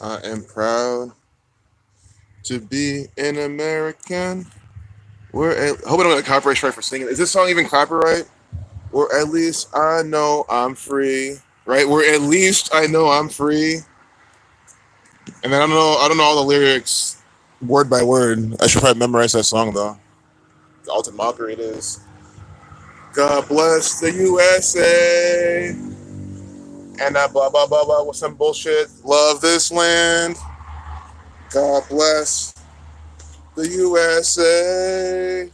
I am proud to be an American. I hope I don't get copyright strike for singing. Is this song even copyright? Or at least I know I'm free, right? Where at least I know I'm free. And then I don't know all the lyrics word by word. I should probably memorize that song though. The ultimate mockery it is. God bless the USA. And that blah blah blah blah with some bullshit. Love this land. God bless the USA.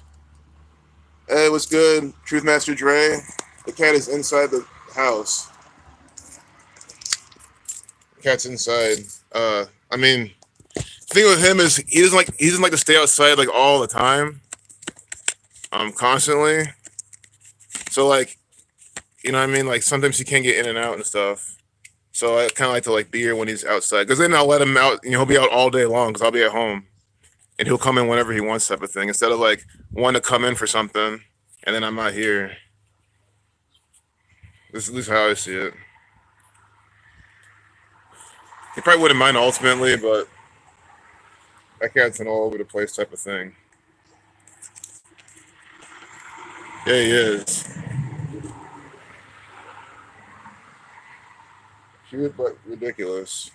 Hey, what's good? Truth Master Dre. The cat is inside the house. The cat's inside. I mean, the thing with him is he doesn't like to stay outside like all the time. Constantly. So like, you know what I mean? Like sometimes he can't get in and out and stuff. So I kind of like to like be here when he's outside, because then I'll let him out. He'll be out all day long because I'll be at home, and he'll come in whenever he wants, type of thing. Instead of like wanting to come in for something and then I'm not here. This is at least how I see it. He probably wouldn't mind ultimately, but that cat's an all over the place type of thing. Yeah, he is. Cute but ridiculous.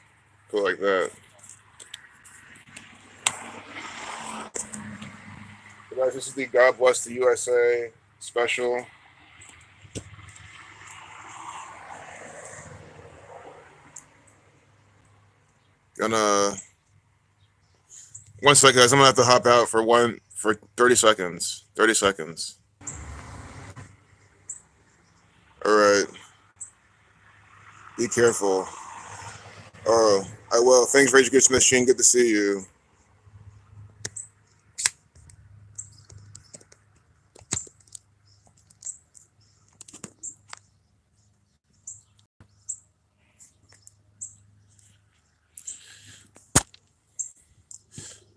Cool like that. But guys, this is the God Bless the USA special. Gonna 1 second, guys. I'm gonna have to hop out for 30 seconds. 30 seconds. All right. Be careful. Oh, I will. Thanks, Rage Against the Machine. Good to see you.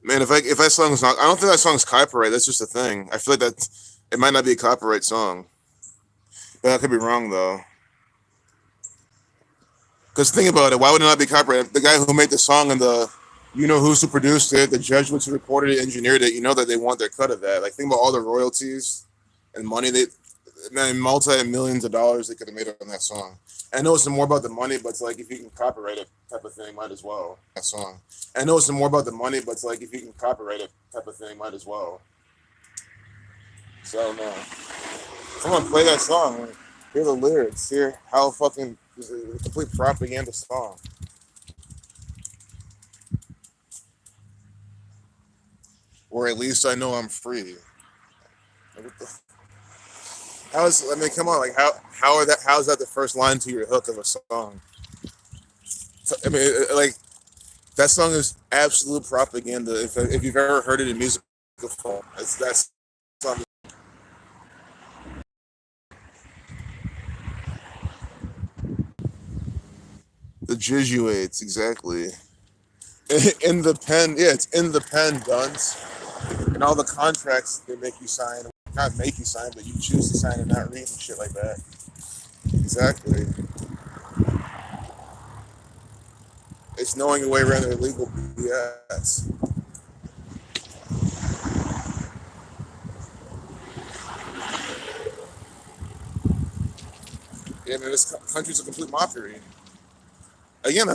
Man, if that song's not, I don't think that song's copyright. That's just a thing. I feel like that it might not be a copyright song, but I could be wrong though. Because think about it, why would it not be copyright? The guy who made the song and who's who produced it, the Jesuits who recorded it, engineered it. You know that they want their cut of that. Like think about all the royalties and money man, multi millions of dollars they could have made on that song. I know it's more about the money, but it's like if you can copyright it, type of thing, might as well. That song. I know it's more about the money, but it's like if you can copyright it, type of thing, might as well. So I don't know. Someone play that song. Hear the lyrics. Hear how fucking it's a complete propaganda song. Or at least I know I'm free. I mean, come on, like how is that the first line to your hook of a song? So, I mean, like that song is absolute propaganda. If you've ever heard it in musical form, that's song. The Jesuits, exactly. In the pen, yeah, it's in the pen, guns, and all the contracts they make you sign, not make you sign, but you choose to sign and not read and shit like that. Exactly. It's knowing your way around the illegal BS. Yeah, man, this country's a complete mockery. Again,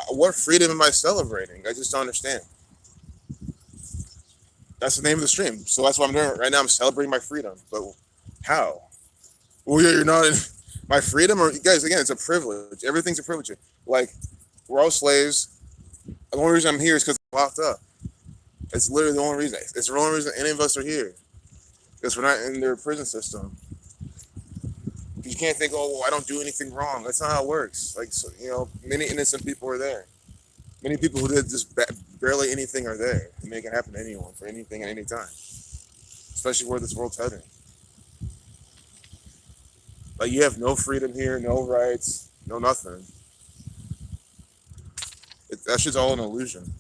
what freedom am I celebrating? I just don't understand. That's the name of the stream, so that's what I'm doing right now. I'm celebrating my freedom, but how? Well, you're not in my freedom, or guys? Again, it's a privilege. Everything's a privilege. Like we're all slaves. The only reason I'm here is because I'm locked up. It's literally the only reason. It's the only reason any of us are here because we're not in their prison system. You can't think, oh, well, I don't do anything wrong. That's not how it works. Like, so, many innocent people are there. Many people who did just barely anything are there. And make it happen to anyone for anything at any time. Especially where this world's heading. Like, you have no freedom here, no rights, no nothing. That shit's all an illusion.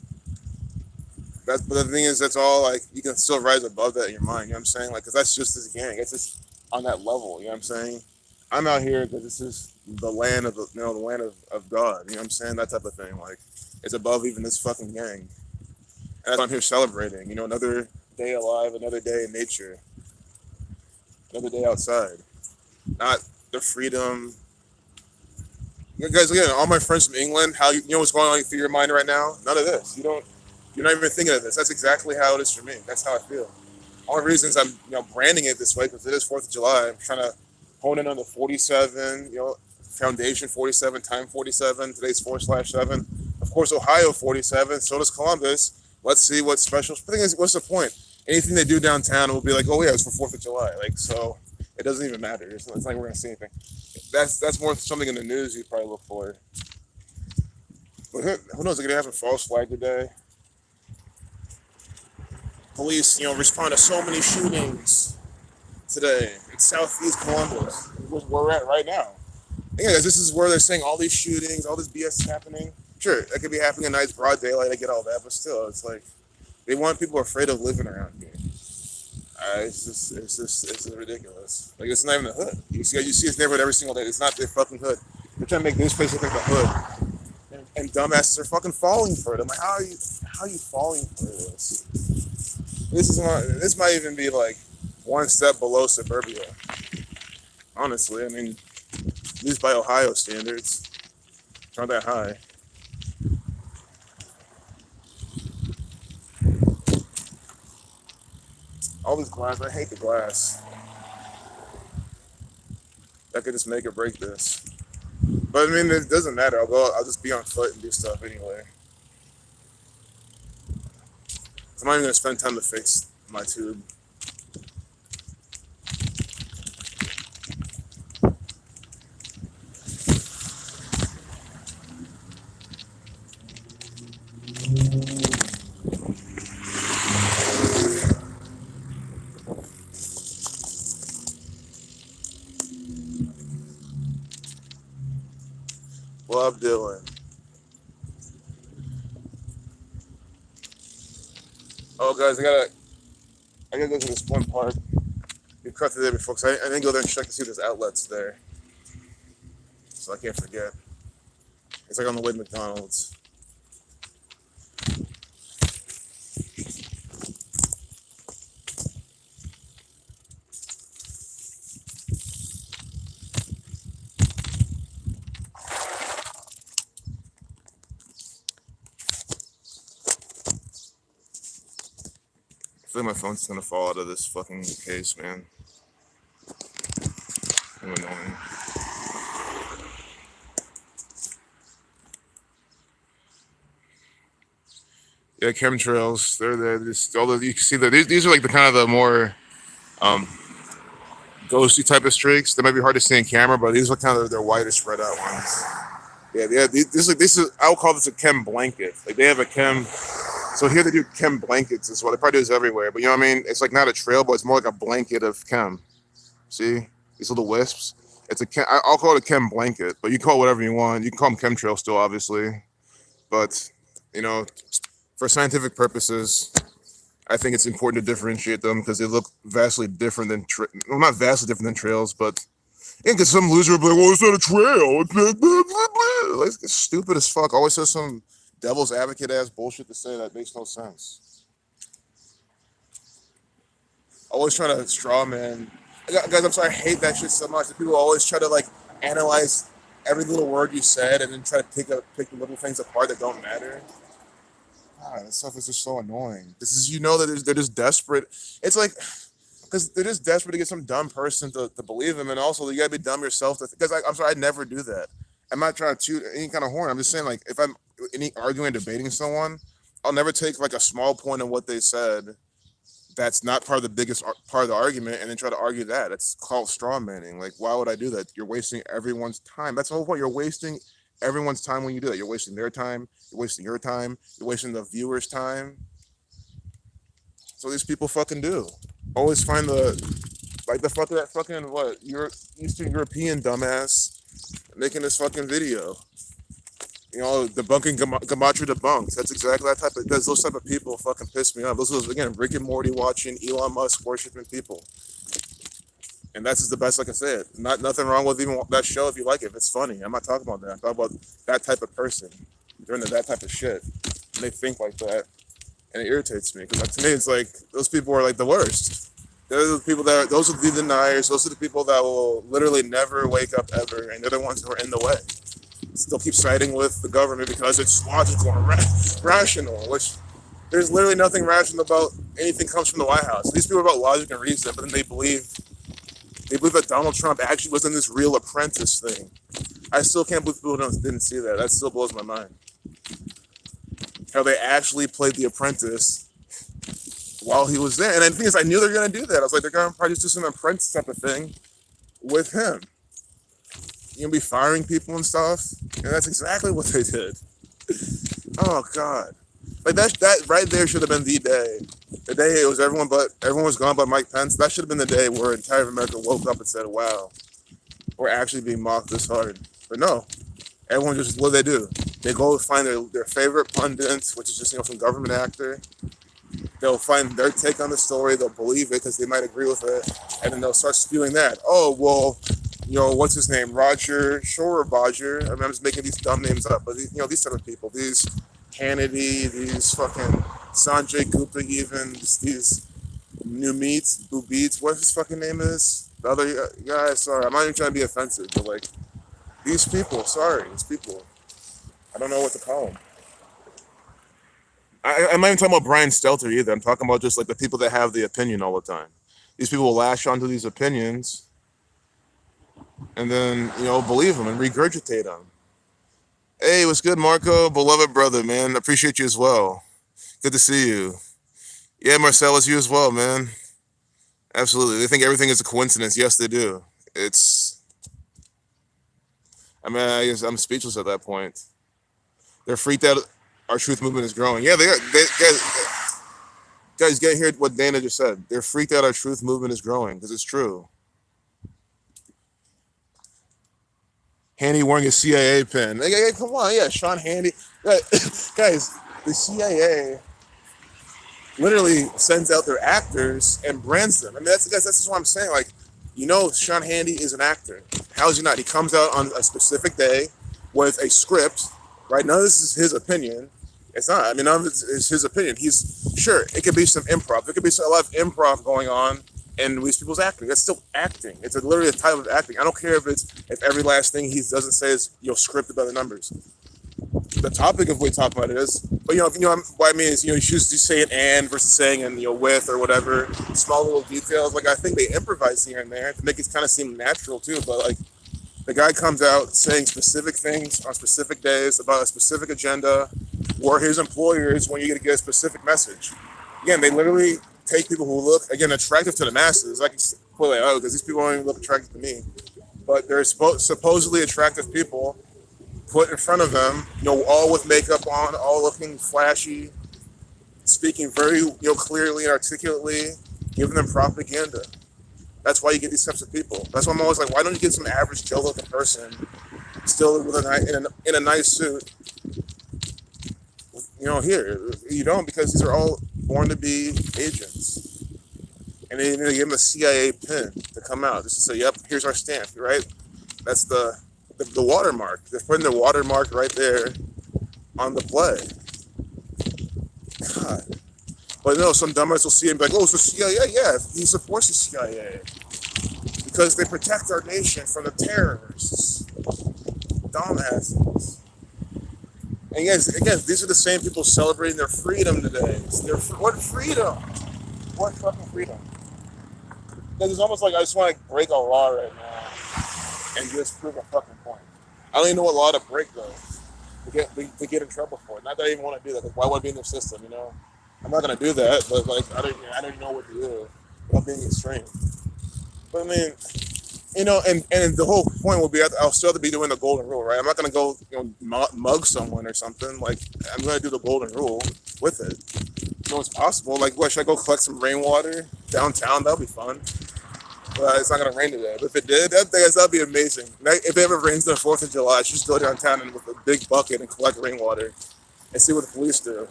But the thing is, that's all, like, you can still rise above that in your mind. You know what I'm saying? Like, because that's just this gang. It's just on that level. You know what I'm saying? I'm out here because this is the land of the land of God. You know what I'm saying? That type of thing. Like it's above even this fucking gang. And that's why I'm here celebrating. You know, another day alive, another day in nature, another day outside. Not the freedom. You guys, again, all my friends from England, how you know what's going on through your mind right now? None of this. You don't. You're not even thinking of this. That's exactly how it is for me. That's how I feel. Only reasons I'm branding it this way because it is 4th of July. I'm trying to hone in on the 47. Foundation 47 time 47. Today's 4/7. Of course, Ohio 47. So does Columbus. Let's see what's special. The thing is, what's the point? Anything they do downtown will be like, oh yeah, it's for 4th of July. Like so, it doesn't even matter. It's not like we're gonna see anything. That's more something in the news you'd probably look for. But who knows? They're gonna have a false flag today. Police, respond to so many shootings today in Southeast Columbus, where we're at right now. Yeah, this is where they're saying all these shootings, all this BS is happening. Sure, that could be happening at night, broad daylight. I get all that, but still, it's like they want people afraid of living around here. It's just ridiculous. Like it's not even the hood. You see this neighborhood every single day. It's not their fucking hood. They're trying to make this place look like the hood, and dumbasses are fucking falling for it. I'm like, how are you falling for this? This might even be like one step below suburbia. Honestly, I mean, at least by Ohio standards, it's not that high. All this glass, I hate the glass. That could just make or break this. But I mean, it doesn't matter. I'll just be on foot and do stuff anyway. I'm not even gonna spend time to fix my tube. Bob Dylan. Oh, guys, I gotta go to this one park. We cut through there before, cause I didn't go there and check to see if there's outlets there, so I can't forget. It's like on the way to McDonald's. I feel like my phone's gonna fall out of this fucking case, man. I'm annoying. Yeah, chemtrails. They're just all the you can see that these are like the kind of the more um, ghosty type of streaks. They might be hard to see in camera, but these are kind of their wider spread out ones. Yeah. This is I would call this a chem blanket. Like they have a chem. So here they do chem blankets as well. They probably do this everywhere, but you know what I mean? It's like not a trail, but it's more like a blanket of chem. See these little wisps? It's a chem. I'll call it a chem blanket, but you call it whatever you want. You can call them chemtrails still, obviously, but you know, for scientific purposes, I think it's important to differentiate them because they look vastly different than well, not vastly different than trails, but because some loser will be like, "Well, it's not a trail." It's blah, blah, blah, blah. Like, it's stupid as fuck. Always says some devil's advocate ass bullshit to say that makes no sense. Always trying to straw man. Guys, I'm sorry, I hate that shit so much. That people always try to like analyze every little word you said and then try to pick the little things apart that don't matter. God, that stuff is just so annoying. This is that they're just desperate. It's like because they're just desperate to get some dumb person to believe them, and also you gotta be dumb yourself. Because I'm sorry, I'd never do that. I'm not trying to toot any kind of horn. I'm just saying, like, if I'm any arguing, debating someone, I'll never take like a small point of what they said that's not part of the biggest part of the argument, and then try to argue that. It's called straw manning. Like, why would I do that? You're wasting everyone's time. That's the whole point. You're wasting everyone's time when you do that. You're wasting their time. You're wasting your time. You're wasting the viewer's time. So these people fucking do. Always find that fucking what Eastern European dumbass making this fucking video. Debunking Gematria debunks. That's exactly that type of. Those type of people fucking piss me off. Those again Rick and Morty watching, Elon Musk worshiping people. And that's just the best I can say it. Not nothing wrong with even that show if you like it. If it's funny, I'm not talking about that. I'm talking about that type of person. They're into that type of shit. And they think like that, and it irritates me because to me it's like those people are like the worst. They're the people that those are the deniers. Those are the people that will literally never wake up ever, and they're the ones who are in the way. Still keep siding with the government because it's logical and rational, which there's literally nothing rational about anything comes from the White House. These people are about logic and reason, but then they believe that Donald Trump actually was in this real apprentice thing. I still can't believe people didn't see that. That still blows my mind. How they actually played the apprentice while he was there. And the thing is, I knew they were going to do that. I was like, they're going to probably just do some apprentice type of thing with him. You're going to be firing people and stuff. And that's exactly what they did. Oh, God. Like, that right there should have been the day. The day it was everyone was gone but Mike Pence. That should have been the day where entire America woke up and said, wow, we're actually being mocked this hard. But no, everyone just, what do? They go find their favorite pundits, which is just, some government actor. They'll find their take on the story. They'll believe it because they might agree with it. And then they'll start spewing that. Oh, well, what's his name? Roger Schauber. I mean, I'm just making these dumb names up. But, these type of people, these Hannity, these fucking Sanjay Gupta even, these New Meats, Boo Beats, what his fucking name is? The other guy, sorry, I'm not even trying to be offensive, but like, these people, I don't know what to call them. I'm not even talking about Brian Stelter either. I'm talking about just like the people that have the opinion all the time. These people will lash onto these opinions and then, believe them and regurgitate them. Hey, what's good, Marco? Beloved brother, man. Appreciate you as well. Good to see you. Yeah, Marcellus, you as well, man. Absolutely. They think everything is a coincidence. Yes, they do. I guess I'm speechless at that point. They're freaked out. Our truth movement is growing. Yeah, guys, get here what Dana just said. They're freaked out our truth movement is growing because it's true. Hannity wearing a CIA pin. Hey, come on, yeah, Sean Hannity. Guys, the CIA literally sends out their actors and brands them. I mean, that's just what I'm saying. Like, Sean Hannity is an actor. How is he not? He comes out on a specific day with a script, right? None of this is his opinion. It's not. I mean, none of it is his opinion. Sure, it could be some improv. There could be a lot of improv going on in these people's acting. That's still acting. It's literally a type of acting. I don't care if every last thing he doesn't say is scripted by the numbers. The topic of what we talk about it is, but what I mean is, you choose to say an and versus saying an with or whatever, small little details. Like, I think they improvise here and there to make it kind of seem natural too. But like, the guy comes out saying specific things on specific days about a specific agenda, or his employers when you get a specific message. Again, they literally take people who look, again, attractive to the masses. I can put like, because these people don't even look attractive to me, but they're supposedly attractive people put in front of them, all with makeup on, all looking flashy, speaking very, clearly and articulately, giving them propaganda. That's why you get these types of people. That's why I'm always like, why don't you get some average Joe-looking person still with in a nice suit? Here you don't, because these are all born to be agents, and they give them a CIA pin to come out just to say, "Yep, here's our stamp." Right? That's the watermark. They're putting the watermark right there on the play. God. But some dumbass will see it and be like, oh, it's the CIA. Yeah, he supports the CIA because they protect our nation from the terrorists. Dumbasses. And again, these are the same people celebrating their freedom today. What freedom? What fucking freedom? Because it's almost like I just want to break a law right now and just prove a fucking point. I don't even know what law to break, though, to get in trouble for it. Not that I even want to do that, because why would I be in their system, I'm not going to do that, but like, I don't even know what to do without being extreme. But I mean, and the whole point will be, I'll still have to be doing the golden rule, right? I'm not going to go, mug someone or something. Like, I'm going to do the golden rule with it. It's possible. Like, what, should I go collect some rainwater downtown? That'll be fun. But it's not going to rain today. But if it did, that'd be amazing. If it ever rains on the 4th of July, I should just go downtown and with a big bucket and collect rainwater and see what the police do.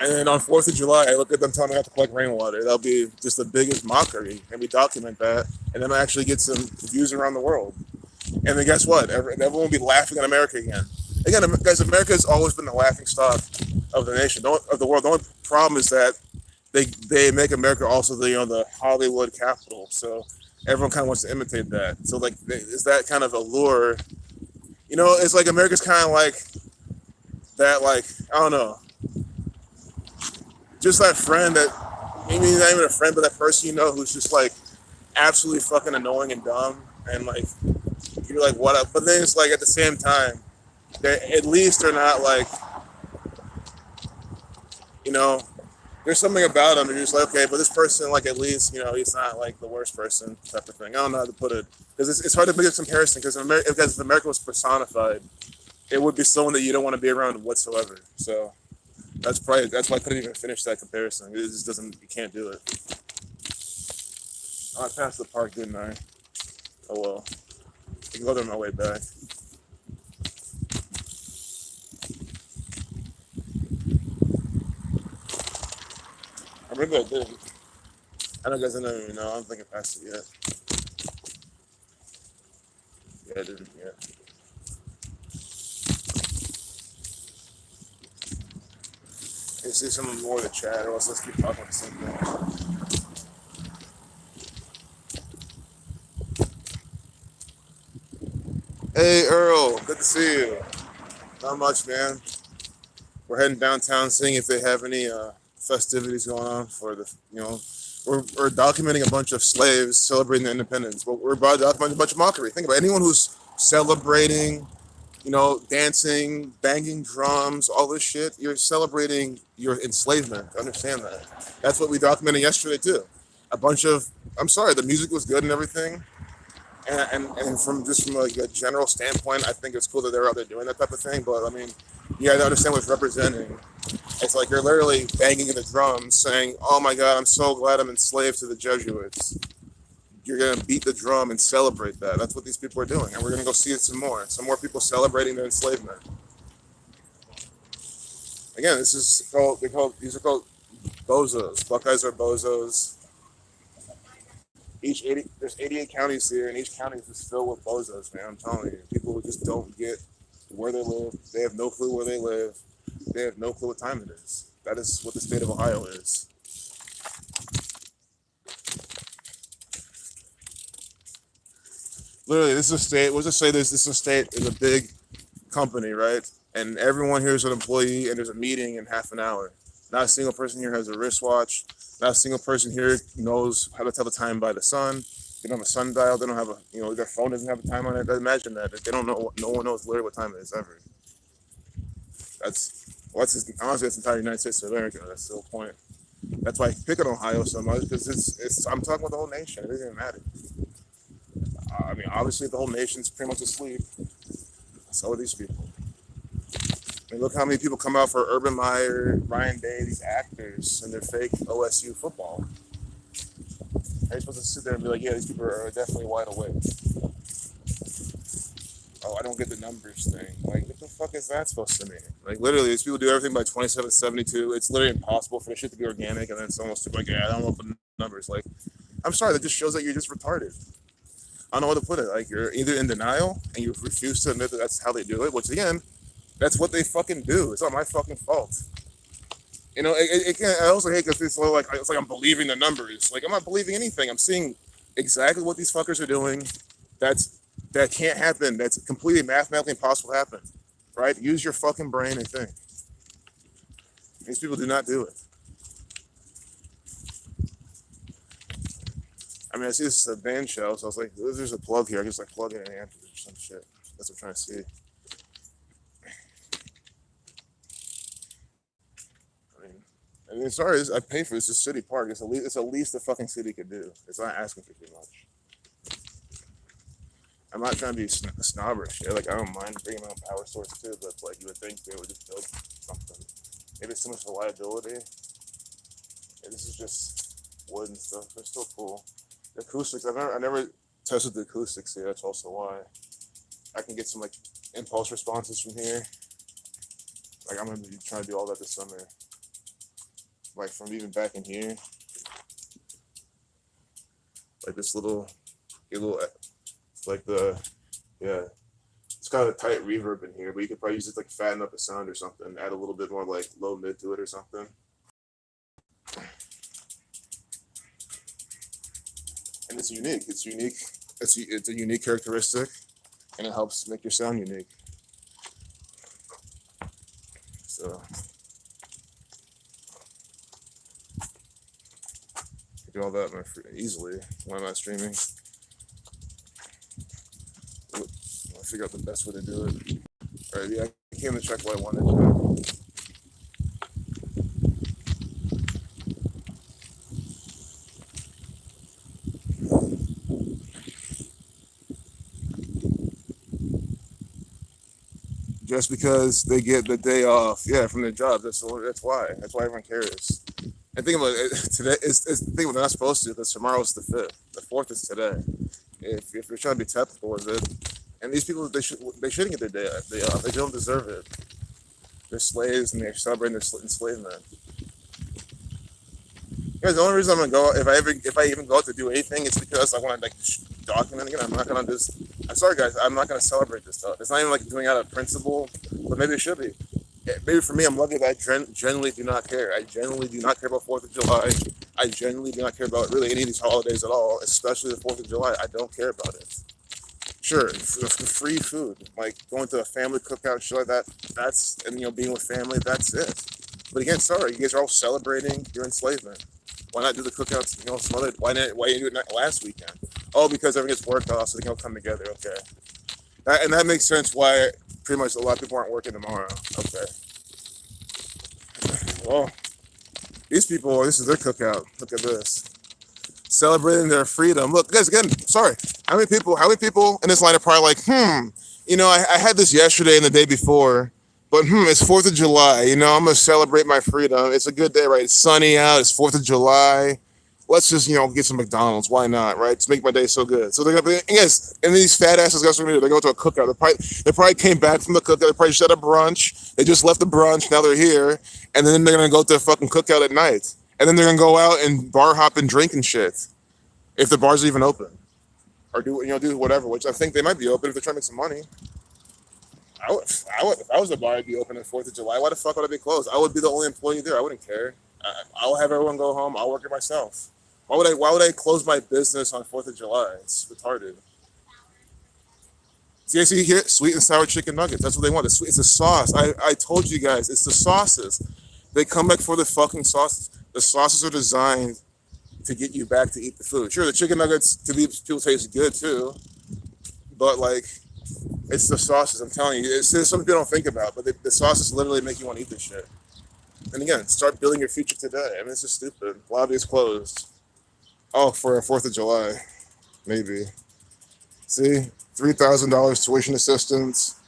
And then on 4th of July, I look at them telling me I have to collect rainwater. That'll be just the biggest mockery, and we document that. and then actually get some views around the world. And then guess what? Everyone will be laughing at America again. Again, guys, America has always been the laughing stock of the nation, of the world. The only problem is that they make America also the the Hollywood capital. So everyone kind of wants to imitate that. So like, is that kind of allure? It's like America's kind of like that. Like, I don't know, just that friend that maybe not even a friend, but that person who's just like absolutely fucking annoying and dumb, and like you're like, what up? But then it's like at the same time, at least they're not like, you know, there's something about them. You're just like, okay, but this person, like, at least, he's not like the worst person type of thing. I don't know how to put it because it's hard to make a comparison because if America was personified, it would be someone that you don't want to be around whatsoever. So that's why I couldn't even finish that comparison. It just doesn't. You can't do it. Oh, I passed the park, didn't I? Oh well. I can go there on my way back. I remember I did. I know guys, I don't even know. I don't think I passed it yet. Yeah, I didn't yet. Let's see some more of the chat, or else let's keep talking about the same thing. Hey Earl, good to see you. Not much, man. We're heading downtown, seeing if they have any festivities going on for we're documenting a bunch of slaves celebrating their independence. But we're about to document a bunch of mockery. Think about it. Anyone who's celebrating, dancing, banging drums, all this shit. You're celebrating your enslavement. Understand that. That's what we documented yesterday too. A bunch of. I'm sorry, the music was good and everything, and from like a general standpoint, I think it's cool that they're out there doing that type of thing. But I mean, you got to understand what it's representing. It's like you're literally banging the drums, saying, "Oh my God, I'm so glad I'm enslaved to the Jesuits." You're gonna beat the drum and celebrate that. That's what these people are doing, and we're gonna go see it some more. Some more people celebrating their enslavement. Again, this is called. These are called bozos. Buckeyes are bozos. There's 88 counties here, and each county is just filled with bozos, man. I'm telling you, people who just don't get where they live. They have no clue where they live. They have no clue what time it is. That is what the state of Ohio is. Literally, this is a state. Let's just say this is a state is a big company, right? And everyone here is an employee, and there's a meeting in half an hour. Not a single person here has a wristwatch. Not a single person here knows how to tell the time by the sun. They don't have a sundial. They don't have their phone doesn't have a time on it. Imagine that. They don't know. No one knows literally what time it is ever. Honestly, that's the entire United States of America. That's the whole point. That's why I pick on Ohio so much because I'm talking about the whole nation. It doesn't even matter. I mean, obviously the whole nation's pretty much asleep. So are these people. I mean, look how many people come out for Urban Meyer, Ryan Day, these actors, and their fake OSU football. Are you supposed to sit there and be like, yeah, these people are definitely wide awake? Oh, I don't get the numbers thing. Like, what the fuck is that supposed to mean? Like, literally, these people do everything by 2772. It's literally impossible for this shit to be organic, and then someone's like, yeah, I don't know the numbers. Like, I'm sorry, that just shows that you're just retarded. I don't know how to put it. Like, you're either in denial and you refuse to admit that that's how they do it, which again, that's what they fucking do. It's not my fucking fault. It can't. I also hate because it's like I'm believing the numbers. Like I'm not believing anything. I'm seeing exactly what these fuckers are doing. That can't happen. That's completely mathematically impossible to happen. Right? Use your fucking brain and think. These people do not do it. I mean, I see this is a band show, so I was like, there's a plug here. I just like plug in an amp or some shit. That's what I'm trying to see. I mean, sorry, I pay for this. It's a city park. It's the least the fucking city could do. It's not asking for too much. I'm not trying to be snobbish. Yeah, like I don't mind bringing my own power source too, but like you would think they would just build something. Maybe it's so much reliability. Yeah, this is just wood and stuff. They're still cool. The acoustics. I never tested the acoustics here. That's also why I can get some like impulse responses from here. Like I'm gonna be trying to do all that this summer. Like from even back in here, like this little Get a little like the yeah. It's got a tight reverb in here, but you could probably use it to, like fatten up the sound or something. Add a little bit more like low mid to it or something. And it's unique. It's unique. It's a unique characteristic, and it helps make your sound unique. So do all that easily. Why am I streaming? I'll figure out the best way to do it. All right, yeah, I came to check what I wanted. Just because they get the day off, yeah, from their job. That's why. That's why everyone cares. And think about it. Today is think about it, they're not supposed to because tomorrow's the 5th. The 4th is today. If you're trying to be technical with it, and these people they shouldn't get their day off. They don't deserve it. They're slaves and they're celebrating their enslavement. Guys, the only reason I'm gonna go if I even go out to do anything, it's because I want to like document it. I'm not gonna just. I'm sorry, guys. I'm not gonna celebrate this stuff. It's not even like doing out of principle, but maybe it should be. Maybe for me, I'm lucky that I genuinely do not care. I genuinely do not care about 4th of July. I genuinely do not care about really any of these holidays at all, especially the 4th of July. I don't care about it. Sure, free food, like going to a family cookout, shit like that. That's and being with family. That's it. But again, sorry, you guys are all celebrating your enslavement. Why not do the cookouts? Some other. Why didn't you do it last weekend? Oh, because everyone gets worked off, so they can all come together. Okay, and that makes sense. Why pretty much a lot of people aren't working tomorrow. Okay. Well, these people, this is their cookout. Look at this. Celebrating their freedom. Look, guys, again, sorry. How many people in this line are probably like, I had this yesterday and the day before, but it's 4th of July. I'm going to celebrate my freedom. It's a good day, right? It's sunny out. It's 4th of July. Let's just, get some McDonald's. Why not, right? To make my day so good. So they're going to be, yes, and these fat asses, guys, what they're going to do? They go to a cookout. They probably came back from the cookout. They probably just had a brunch. They just left the brunch. Now they're here. And then they're going to go to a fucking cookout at night. And then they're going to go out and bar hop and drink and shit. If the bars are even open. Or do whatever, which I think they might be open if they're trying to make some money. If I was a bar, I'd be open on 4th of July. Why the fuck would I be closed? I would be the only employee there. I wouldn't care. I'll have everyone go home. I'll work it myself. Why would I close my business on 4th of July? It's retarded. See here, sweet and sour chicken nuggets. That's what they want. It's the sauce. I told you guys, it's the sauces. They come back for the fucking sauces. The sauces are designed to get you back to eat the food. Sure, the chicken nuggets to people taste good too, but like it's the sauces. I'm telling you, it's something people don't think about, but the sauces literally make you want to eat this shit. And again, start building your future today. I mean, it's just stupid. Lobby is closed. Oh, for a 4th of July, maybe. See, $3,000 tuition assistance,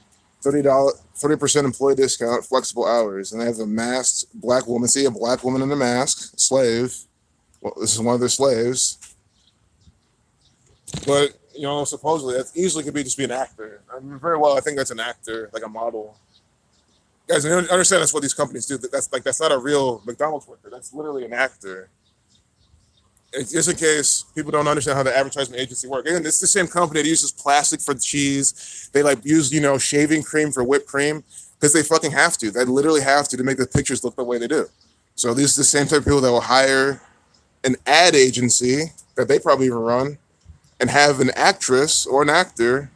$30% employee discount, flexible hours, and they have a masked black woman. See, a black woman in a mask, slave. Well, this is one of their slaves. But, supposedly that easily could just be an actor. I mean, very well, I think that's an actor, like a model. Guys, you understand that's what these companies do. That's not a real McDonald's worker. That's literally an actor. Just in case people don't understand how the advertisement agency works. And it's the same company that uses plastic for cheese. They use, shaving cream for whipped cream because they fucking have to. They literally have to make the pictures look the way they do. So these are the same type of people that will hire an ad agency that they probably even run and have an actress or an actor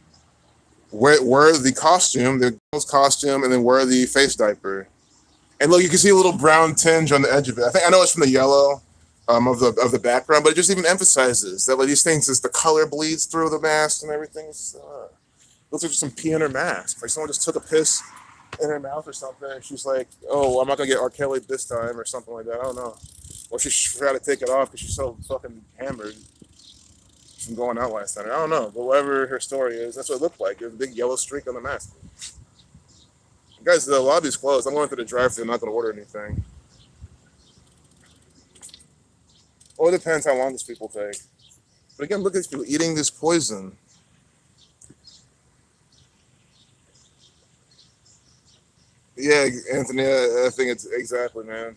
wear the costume, the girl's costume, and then wear the face diaper. And look, you can see a little brown tinge on the edge of it. I know it's from the yellow of the background, but it just even emphasizes that these things, as the color bleeds through the mask and everything, looks like some pee in her mask. Like someone just took a piss in her mouth or something, and she's like, "Oh, I'm not gonna get R. Kelly this time," or something like that. I don't know. Or she forgot to take it off because she's so fucking hammered from going out last night. I don't know, but whatever her story is, that's what it looked like. There's a big yellow streak on the mask. Guys, the lobby's closed. I'm going through the drive-thru. I'm not going to order anything. Well, it depends how long these people take. But again, look at these people eating this poison. Yeah, Anthony, I think it's exactly, man.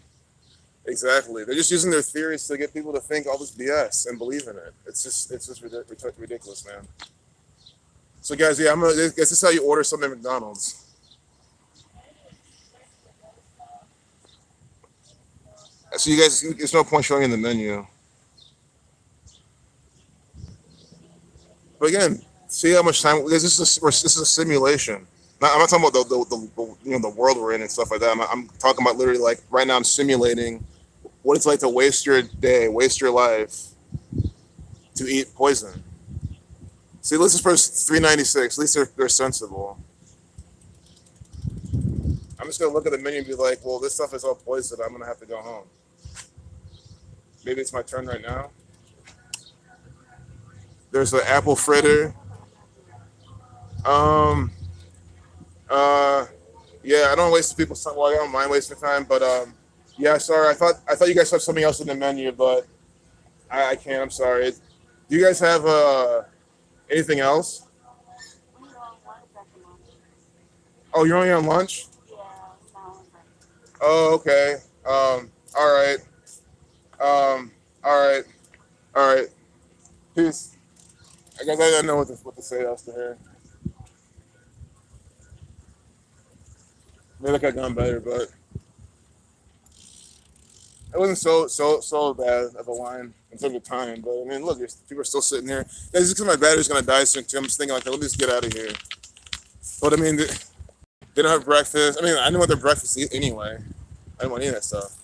Exactly. They're just using their theories to get people to think all this BS and believe in it. It's just ridiculous, man. So guys, yeah, I'm gonna. Guess this is how you order something at McDonald's. So you guys, there's no point showing in the menu. But again, see how much time. This is a simulation. I'm not talking about the world we're in and stuff like that. I'm talking about literally like right now. I'm simulating what it's like to waste your day, waste your life to eat poison. See, let's just press 396. At least they're sensible. I'm just gonna look at the menu and be like, well, this stuff is all poison. I'm gonna have to go home. Maybe it's my turn right now. There's an apple fritter. Um. Uh. Yeah, I don't waste people's time. Well, I don't mind wasting time, but yeah. Sorry, I thought you guys have something else in the menu, but I can't. I'm sorry. Do you guys have anything else? Oh, you're only on lunch. Oh, okay. All right. All right. All right. Peace. I guess I don't know what to say else to her. Maybe I could have gone better, but it wasn't so bad of a line in terms of time. But I mean, look, people are still sitting here. It's just because my battery's gonna die soon too. I'm just thinking like, let me just get out of here. But I mean, they don't have breakfast. I mean, I know what their breakfast is anyway. I don't want any of that stuff.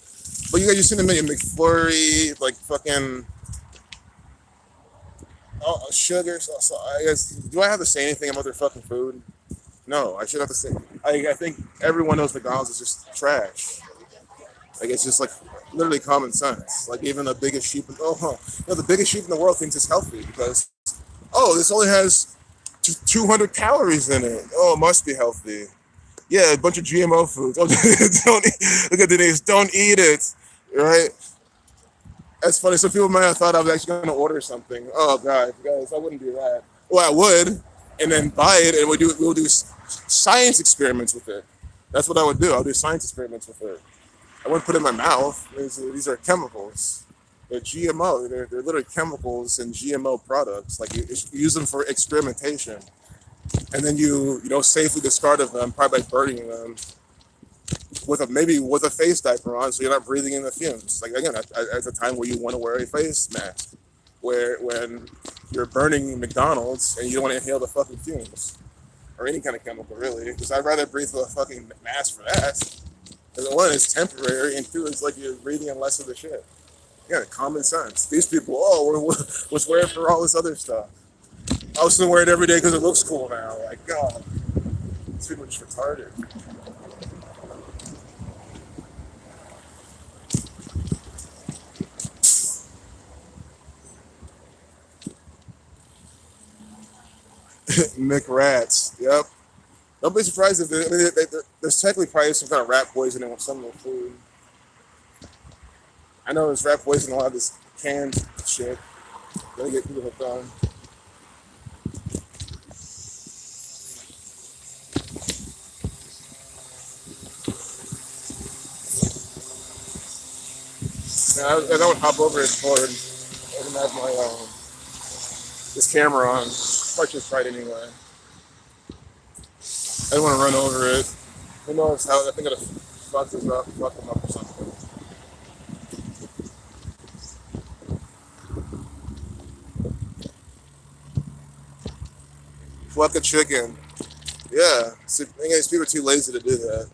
But you guys, you seen the menu McFlurry, like fucking sugar. So I guess, do I have to say anything about their fucking food? No, I should have to say. I think everyone knows McDonald's is just trash. Like it's just like literally common sense. Like even the biggest sheep, the biggest sheep in the world thinks it's healthy because this only has 200 calories in it. Oh, it must be healthy. Yeah, a bunch of GMO foods. Oh, look at Denise. Don't eat it. Right? That's funny. Some people might have thought I was actually going to order something. Oh God, guys, I wouldn't do that. Well, I would, and then buy it, and we'll do science experiments with it. That's what I would do. I'll do science experiments with it. I wouldn't put it in my mouth. These are chemicals. They're GMO. They're literally chemicals and GMO products. Like you use them for experimentation, and then you safely discard of them, probably by burning them maybe with a face diaper on, so you're not breathing in the fumes. Like again, at a time where you want to wear a face mask, when you're burning McDonald's and you don't want to inhale the fucking fumes or any kind of chemical really, because I'd rather breathe with a fucking mask for that. Because one, it's temporary, and two, it's like you're breathing in less of the shit. Yeah, common sense. These people, was wearing for all this other stuff. I was still wear it every day because it looks cool now. Like, God, these people are just retarded. McRats. Yep. Don't be surprised if there's technically probably some kind of rat poisoning with some of the food. I know there's rat poison in a lot of this canned shit. Gotta get people hooked on. I would hop over his board. I didn't have my this camera on. Might just try it anyway. I don't want to run over it. Who knows how? I think it'll fuck him up or something. Fuck a chicken. Yeah. See, these people are too lazy to do that.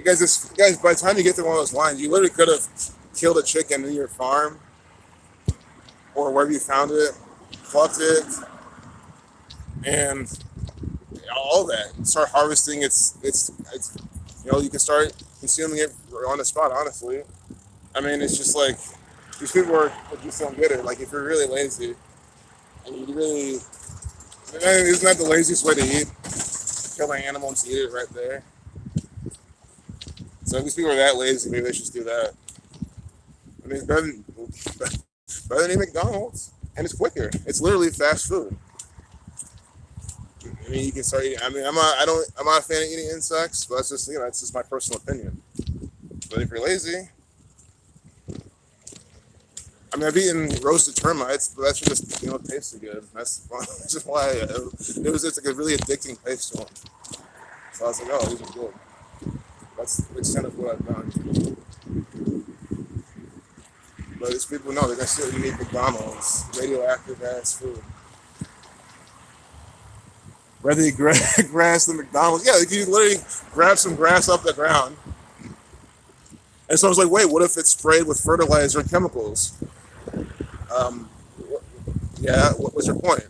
Guys, by the time you get to one of those lines, you literally could have killed a chicken in your farm or wherever you found it, fucked it, and all that. Start harvesting. It's you can start consuming it on the spot. Honestly, I mean, it's just like these people are just don't get it. Like if you're really lazy and you really, isn't that the laziest way to eat? Kill an animal and eat it right there. So if these people are that lazy, maybe they should do that. I mean, it's better than eating McDonald's, and it's quicker. It's literally fast food. I mean, you can start eating. I mean, I'm not a fan of eating insects, but that's just my personal opinion. But if you're lazy, I mean, I've eaten roasted termites, but that should just, tasted good. That's just why it was just like a really addicting taste to them. So I was like, oh, these are good. That's the extent of what I've done. But these people know they're gonna sit and eat McDonald's, radioactive ass food. Rather you grass than McDonald's. Yeah, like you literally grab some grass off the ground. And so I was like, wait, what if it's sprayed with fertilizer and chemicals? Um, yeah, what's your point?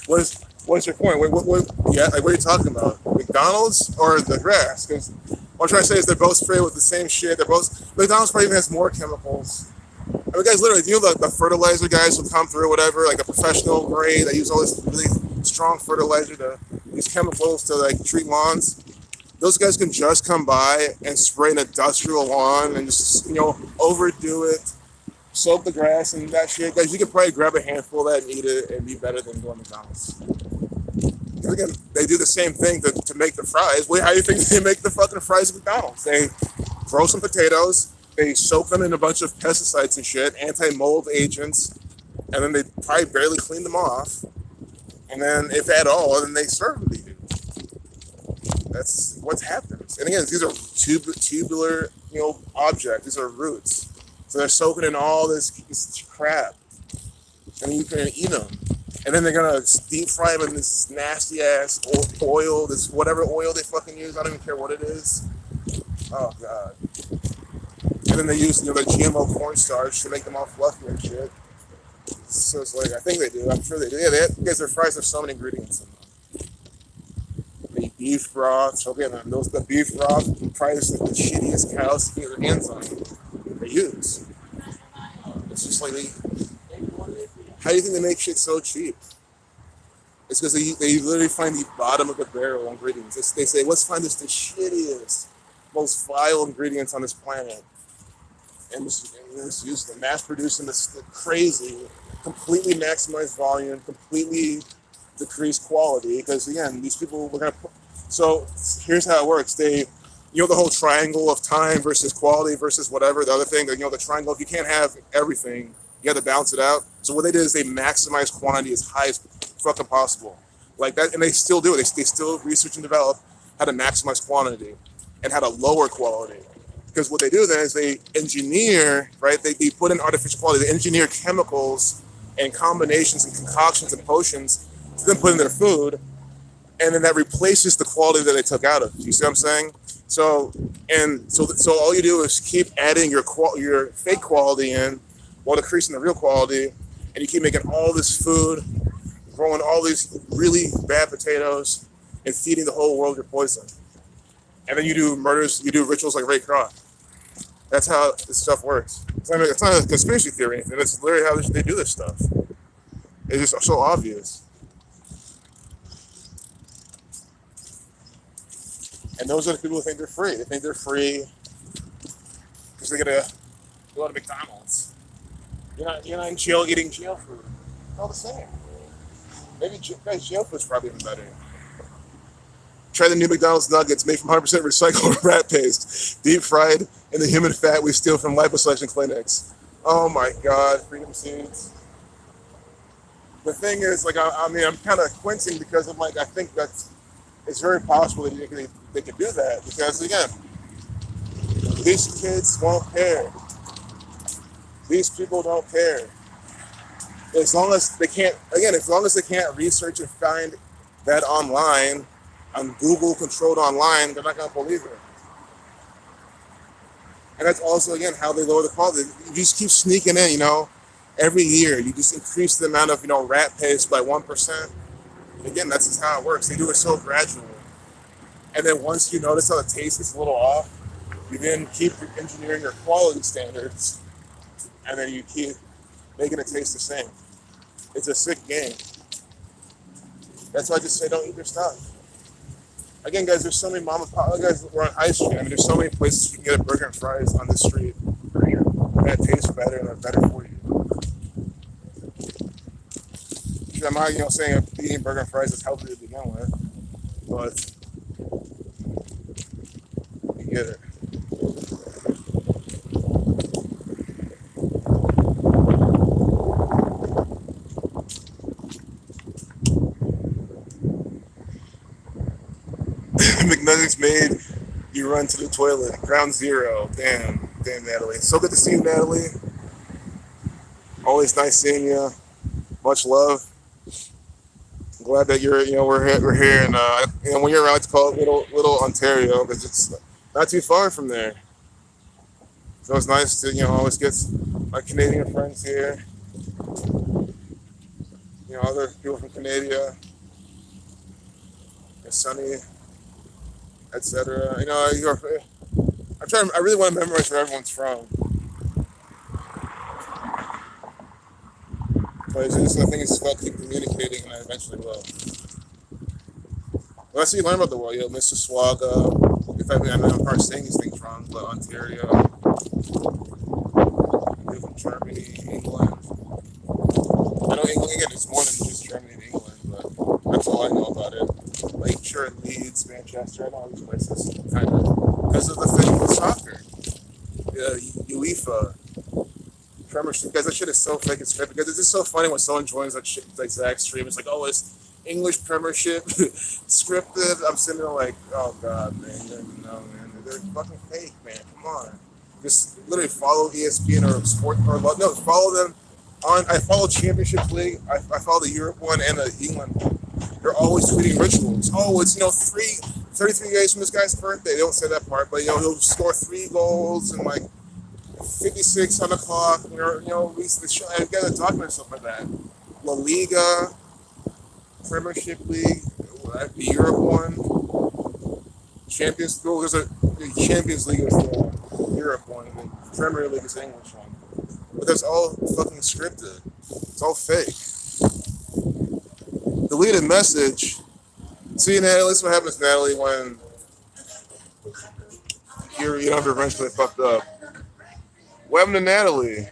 What's your point? Yeah, like what are you talking about? McDonald's or the grass? Because what I'm trying to say is they're both sprayed with the same shit. They're both McDonald's probably even has more chemicals. I mean, guys, literally, the fertilizer guys will come through, whatever, like a professional grade. They use all this really strong fertilizer to these chemicals to like treat lawns. Those guys can just come by and spray an industrial lawn and just overdo it, soak the grass and that shit. Guys, you could probably grab a handful of that and eat it and be better than going to McDonald's. Again, they do the same thing to make the fries. Wait, how do you think they make the fucking fries at McDonald's? They grow some potatoes, they soak them in a bunch of pesticides and shit, anti-mold agents, and then they probably barely clean them off. And then, if at all, then they serve them to you. That's what happens. And again, these are tubular, objects. These are roots. So they're soaking in all this crap, and you can eat them. And then they're gonna deep fry them in this nasty ass oil, this whatever oil they fucking use. I don't even care what it is. Oh god. And then they use the GMO cornstarch to make them all fluffy and shit. So it's like I think they do. I'm sure they do. Yeah, because their fries have so many ingredients in them. They beef broth. So again, the beef broth probably is the shittiest cows to get their hands on. They use. It's just like how do you think they make shit so cheap? It's because they literally find the bottom of the barrel ingredients. They say, let's find the shittiest, most vile ingredients on this planet. And just use them, mass producing this crazy, completely maximized volume, completely decreased quality. Because again, these people were gonna. So here's how it works. They, the whole triangle of time versus quality versus whatever. The other thing, the triangle. If you can't have everything, you got to balance it out. So what they did is they maximize quantity as high as fucking possible, like that, and they still do it. They still research and develop how to maximize quantity and how to lower quality. Because what they do then is they engineer, right? They put in artificial quality. They engineer chemicals and combinations and concoctions and potions to then put in their food, and then that replaces the quality that they took out of it. You see what I'm saying? So all you do is keep adding your fake quality in while decreasing the real quality, and you keep making all this food, growing all these really bad potatoes, and feeding the whole world your poison. And then you do murders, you do rituals like Ray Kroc. That's how this stuff works. It's not a conspiracy theory or anything. It's literally how they do this stuff. It's just so obvious. And those are the people who think they're free. They think they're free because they get to go to McDonald's. You're not in jail eating jail food. It's all the same. Maybe jail food's probably even better. Try the new McDonald's nuggets made from 100% recycled rat paste, deep fried in the human fat we steal from liposuction clinics. Oh my god, freedom seeds. The thing is, like, I'm kind of quincing because I'm like, I think it's very possible that they could do that because, again, these kids won't care. These people don't care. As long as they can't research and find that online, on Google controlled online, they're not going to believe it. And that's also, again, how they lower the quality. You just keep sneaking in, every year. You just increase the amount of, rat paste by 1%. Again, that's just how it works. They do it so gradually. And then once you notice how the taste is a little off, you then keep engineering your quality standards, and then you keep making it taste the same. It's a sick game. That's why I just say don't eat their stuff. Again, guys, there's so many mom and pop. Guys, we're on High Street. There's so many places you can get a burger and fries on the street that taste better and are better for you. I'm not, saying eating burger and fries is healthy to begin with, but you get it. Benedict's made you run to the toilet. Ground zero. Damn, Natalie. So good to see you, Natalie. Always nice seeing you. Much love. I'm glad that we're here, and when you're around, I like to call it little Ontario because it's not too far from there. So it's nice to always get my Canadian friends here. Other people from Canada, Sunny, etc. I really want to memorize where everyone's from. But I think it's about keep communicating, and I eventually will. Well, that's how you learn about the world. Mississauga. In fact, I know I'm probably saying these things wrong, but Ontario, people from Germany, England. I know England, again, it's more than just Germany and England, but that's all I know about it. Lakeshore, Leeds, Manchester, I know all these places, kind of, because of the thing with soccer. UEFA, Premiership, guys, that shit is so fake and scripted, because it's just so funny when someone joins that shit, like Zach Stream, it's like, oh, it's English Premiership, scripted. I'm sitting there like, oh god, man, you don't even know, man. They're fucking fake, man, come on. Just literally follow ESPN or sport, or no, follow them. I follow Championship League. I follow the Europe one and the England one. They're always tweeting rituals. Oh, it's 33 days from this guy's birthday. They don't say that part, but he'll score 3 goals and like 56 on the clock. Release the show. I gotta document stuff like that. La Liga, Premiership League, the Europe one, Champions. Oh, there's the Champions League is the Europe one, and the Premier League is the English one. But that's all fucking scripted. It's all fake. Deleted message. See, Natalie, this is what happens, Natalie, when you're eventually fucked up. What happened to Natalie?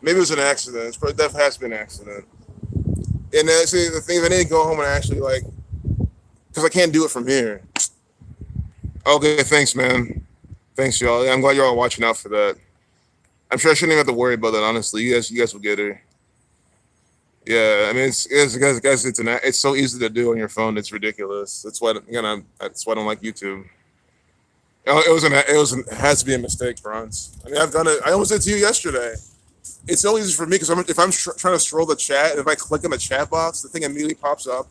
Maybe it was an accident. That has to be an accident. And see, the thing is, I need to go home and actually, because I can't do it from here. Okay, thanks, man. Thanks, y'all. I'm glad you're all watching out for that. I'm sure I shouldn't even have to worry about that, honestly. You guys will get her. Yeah, I mean, it's so easy to do on your phone. It's ridiculous. That's why I don't like YouTube. It has to be a mistake, Bronze. I mean, I've done it. I almost did it to you yesterday. It's so easy for me because if I'm trying to scroll the chat, and if I click on the chat box, the thing immediately pops up.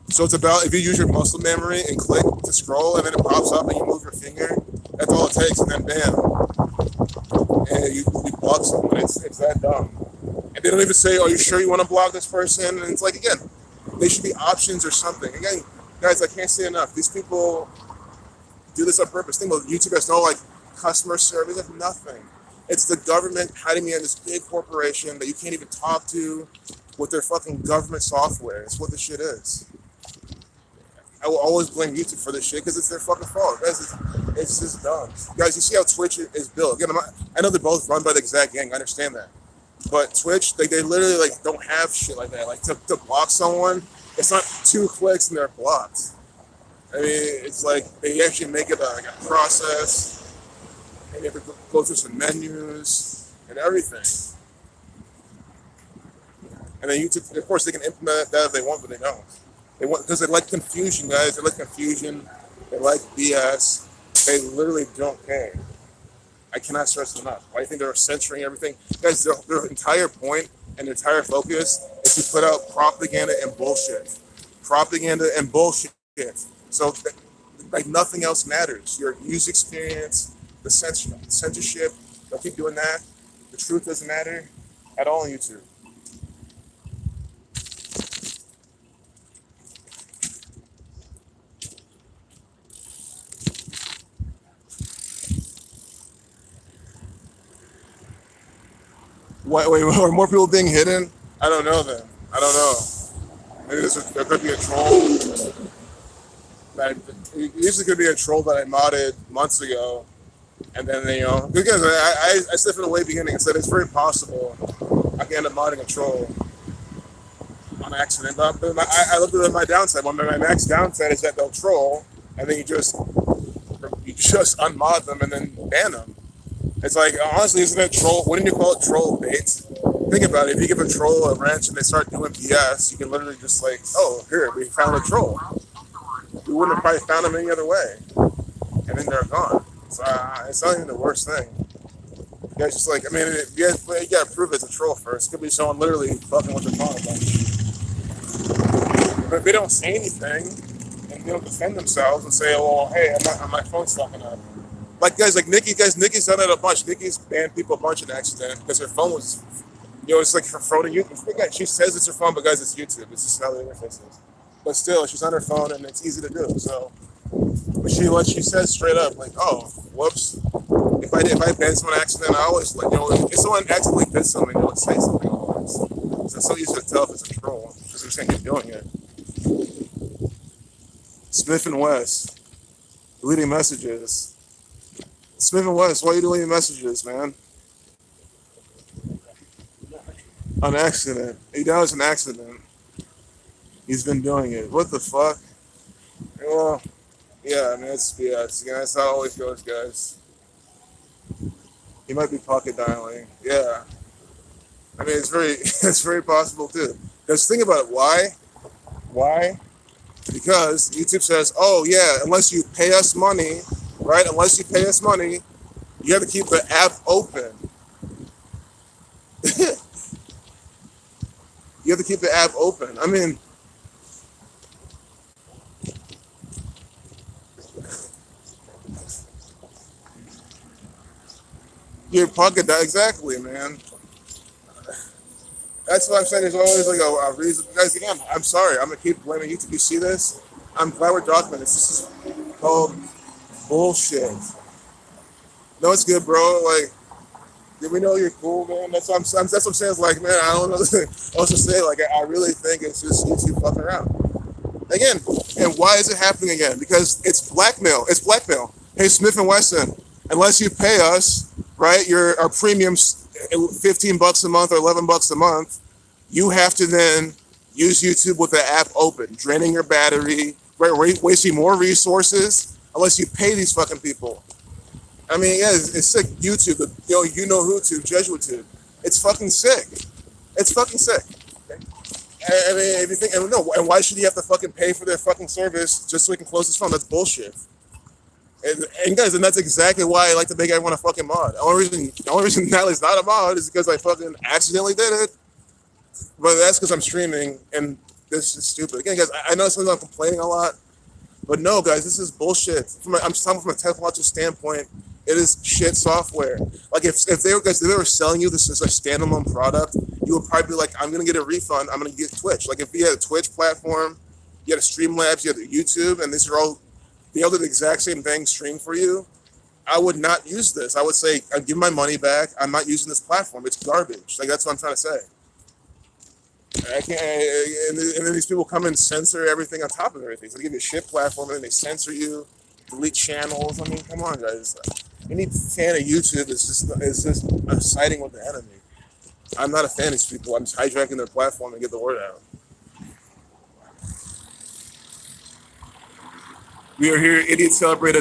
So it's about if you use your muscle memory and click to scroll, and then it pops up, and you move your finger. That's all it takes, and then bam, and you block someone. It's that dumb. And they don't even say, "Are you sure you want to block this person?" And it's like, again, they should be options or something. Again, guys, I can't say enough. These people do this on purpose. Think about YouTube has no customer service, have nothing. It's the government hiding behind this big corporation that you can't even talk to with their fucking government software. It's what this shit is. I will always blame YouTube for this shit because it's their fucking fault. Guys, it's just dumb. Guys, you see how Twitch is built. Again, I know they're both run by the exact gang. I understand that. But Twitch, they literally don't have shit like that. To block someone, it's not 2 clicks and they're blocked. I mean, it's like they actually make it a process. And you have to go through some menus and everything. And then YouTube, of course, they can implement that if they want, but they don't. Because they like confusion, guys. They like confusion. They like BS. They literally don't care. I cannot stress it enough. Why do you think they're censoring everything? Guys, their entire point and their entire focus is to put out propaganda and bullshit. Propaganda and bullshit. So, nothing else matters. Your user experience, the censorship, they'll keep doing that. The truth doesn't matter at all on YouTube. Wait, are more people being hidden? I don't know then. I don't know. Maybe there could be a troll. It usually could be a troll that I modded months ago. And then, because I said from the way beginning, I said it's very possible I can end up modding a troll on accident. But I looked at my downside. My max downside is that they'll troll, and then you just unmod them and then ban them. It's like, honestly, isn't it troll? Wouldn't you call it troll bait? Think about it. If you give a troll a wrench and they start doing BS, you can literally just oh, here, we found a troll. we wouldn't have probably found them any other way. And then they're gone. So it's not even the worst thing. You guys just like, I mean, you gotta prove it's a troll first. It could be someone literally fucking with their phone. But if they don't say anything and they don't defend themselves and say, well, hey, my phone's fucking up. Like guys, like Nikki, Nikki's done it a bunch. Nikki's banned people a bunch in accident because her phone was, it's like her phone and YouTube. She says it's her phone, but guys, it's YouTube. It's just how the interface is. But still, she's on her phone and it's easy to do. So, but she says straight up, like, oh, whoops. If I ban someone accident, I always like, if someone accidentally did something, they would say something always. So it's so easy to tell if it's a troll because they're saying you're doing it. Smith and West deleting messages. Smith and West, why are you deleting messages, man? On accident. He knows it's an accident. He's been doing it. What the fuck? Well, yeah, I mean, that's how it always goes, guys. He might be pocket dialing. Yeah. I mean, it's very possible too. Because think about it. Why? Why? Because YouTube says, oh yeah, unless you pay us money, right? Unless you pay us money, you have to keep the app open. You have to keep the app open. I mean, your pocket dial, exactly, man. That's what I'm saying. There's always like a reason. Guys, again, I'm sorry. I'm gonna keep blaming YouTube. You see this? I'm glad we're documenting this. This is called bullshit. No, it's good, bro. Like, did we know you're cool, man? That's what I'm saying. It's like, man, I don't know what else to say. Like, I really think it's just YouTube fucking around. Again, and why is it happening again? Because it's blackmail. It's blackmail. Hey, Smith and Wesson, unless you pay us, right, our premiums, $15 a month or $11 a month, you have to then use YouTube with the app open, draining your battery, right, wasting more resources unless you pay these fucking people. I mean, yeah, it's sick. YouTube, you know who to, JesuitTube. It's fucking sick. It's fucking sick. I mean, if you think, and no, and why should he have to fucking pay for their fucking service just so he can close his phone? That's bullshit. And guys, and that's exactly why I like to make everyone a fucking mod. The only reason Natalie's not a mod is because I fucking accidentally did it. But that's because I'm streaming, and this is stupid. Again, guys, I know sometimes I'm complaining a lot, but no, guys, this is bullshit. I'm talking from a technological standpoint. It is shit software. Like if they were selling you this as a standalone product, you would probably be like, I'm gonna get a refund. I'm gonna get Twitch. Like if you had a Twitch platform, you had a Streamlabs, you had a YouTube, and these are all be able to do the exact same thing stream for you, I would not use this. I would say, I'd give my money back. I'm not using this platform. It's garbage. Like that's what I'm trying to say. I can't, and then these people come and censor everything on top of everything. So they give you a shit platform and then they censor you, delete channels. I mean, come on, guys. Any fan of YouTube is just siding with the enemy. I'm not a fan of these people. I'm just hijacking their platform and get the word out. We are here, idiots celebrate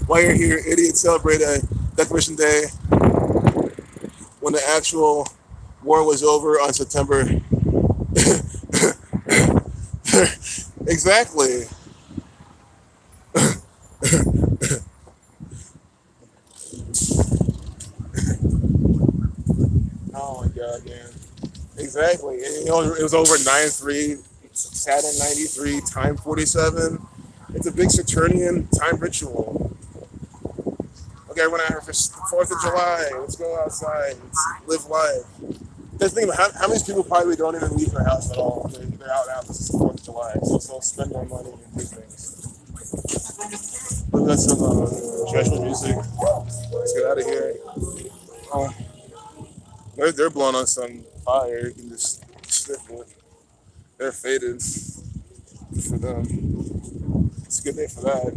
why you're here, idiots celebrate a Declaration Day when the actual war was over on September. Exactly. Oh my God, man. Exactly. And, it was over 9/3, Saturn 93, time 47. It's a big Saturnian time ritual. Okay, everyone out here for 4th of July. Let's go outside. Let's live life. Just think about how many people probably don't even leave their house at all. They're out now because it's 4th of July. So they'll spend more money and do things. But that's some Jesuit music. Let's get out of here. Oh, they're blowing on some fire. You can just sniff it. They're faded. Good for them. It's a good day for that.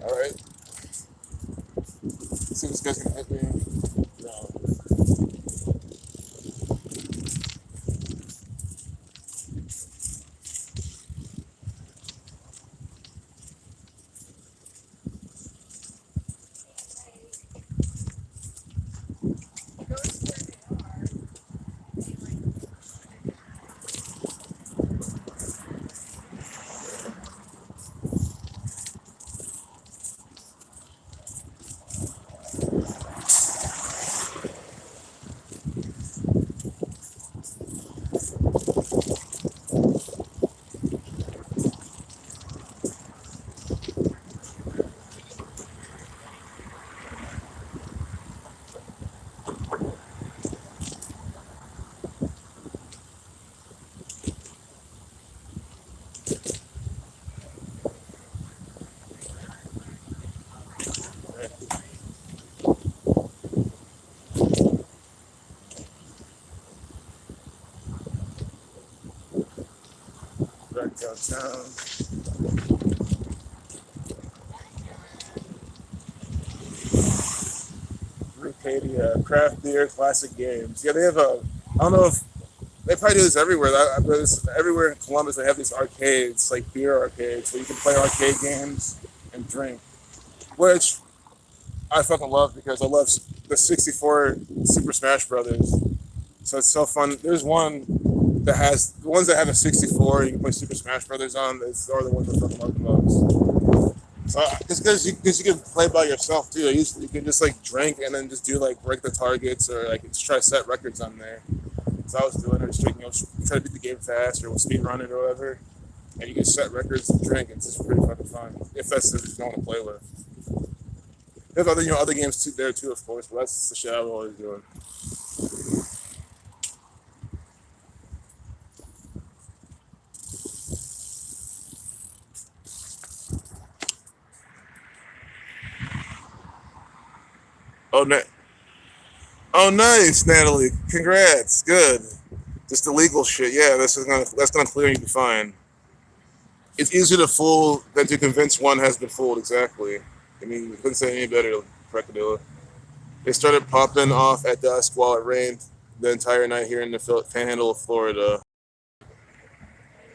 All right. Let's see if this guy's gonna hit me. No. downtown. Rucadia, craft beer, classic games. Yeah, they have a. I don't know if they probably do this everywhere. Everywhere in Columbus, they have these arcades, like beer arcades, where you can play arcade games and drink, which I fucking love because I love the 64 Super Smash Brothers. So it's so fun. There's one that has the ones that have a 64 you can play Super Smash Brothers on. Are the ones that fucking love the most. So it's because you can play by yourself too. You can just like drink and then just do like break the targets or like just try to set records on there. So I was doing it, just try to beat the game fast or speed run it or whatever. And you can set records and drink. It's just pretty fucking fun. If that's what you don't want to play with. There's other other games too there too, of course, but that's the shit I'm always doing. Oh, oh, nice, Natalie. Congrats. Good. Just the legal shit. Yeah, that's gonna clear you to be fine. It's easier to fool than to convince one has been fooled. Exactly. I mean, you couldn't say any better, Precadilla. They started popping off at dusk while it rained the entire night here in the Panhandle of Florida.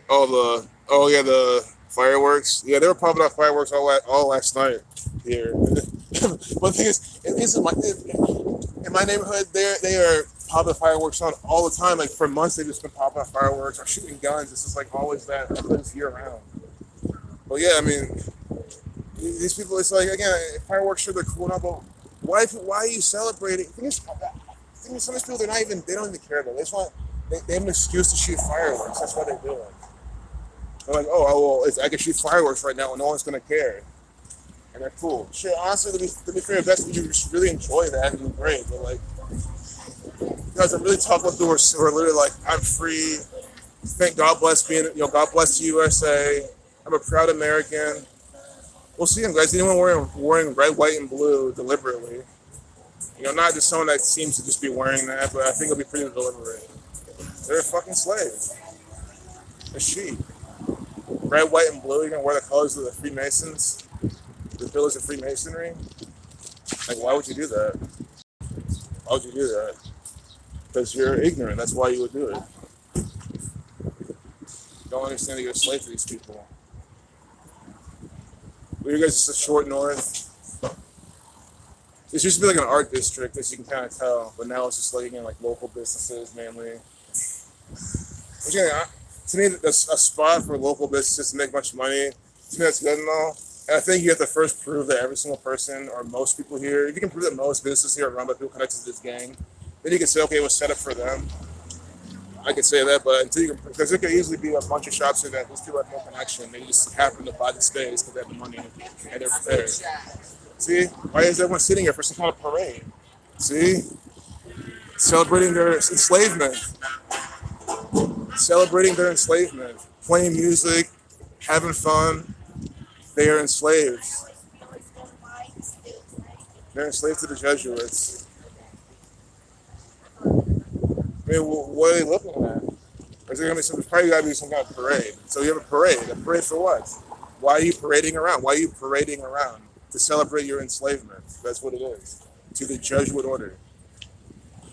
Oh yeah, the fireworks. Yeah, they were popping off fireworks all last night here. But the thing is, at least in my neighborhood, they are popping fireworks on all the time. Like for months, they've just been popping off fireworks or shooting guns. It's just like always that happens year round. But yeah, I mean, these people, it's like again, fireworks sure they're cool now, but why are you celebrating? The thing is, some of these people they don't even care though. They have an excuse to shoot fireworks. That's why they do it. They're like, oh well, I can shoot fireworks right now and no one's gonna care. And they're cool. Sure, honestly, to be fair, best you just really enjoy that and do great. But like, guys, I'm really talking with people who are literally like, I'm free. Thank God bless God bless the USA. I'm a proud American. We'll see them, guys. Anyone wearing red, white, and blue deliberately? Not just someone that seems to just be wearing that, but I think it'll be pretty deliberate. They're a fucking slave. A sheep. Red, white, and blue. You're gonna wear the colors of the Freemasons. The pillars of Freemasonry? Like, why would you do that? Why would you do that? Because you're ignorant. That's why you would do it. You don't understand that you're a slave to these people. Well, you guys just a short north. This used to be like an art district, as you can kind of tell, but now it's just like again like local businesses mainly. Which, to me, that's a spot for local businesses to make much money. To me, that's good and all. And I think you have to first prove that every single person or most people here, if you can prove that most businesses here are run by people connected to this gang, then you can say, okay, it was set up for them. I could say that, but until you can, because it could easily be a bunch of shops here that these people have no connection. They just happen to buy the space because they have the money and they're prepared. See? Why is everyone sitting here for some kind of parade? See? Celebrating their enslavement. Celebrating their enslavement. Playing music, having fun. They are enslaved. They're enslaved to the Jesuits. I mean, what are they looking at? Is there gonna be there's probably gotta be some kind of parade. So you have a parade. A parade for what? Why are you parading around? Why are you parading around? To celebrate your enslavement. That's what it is. To the Jesuit order.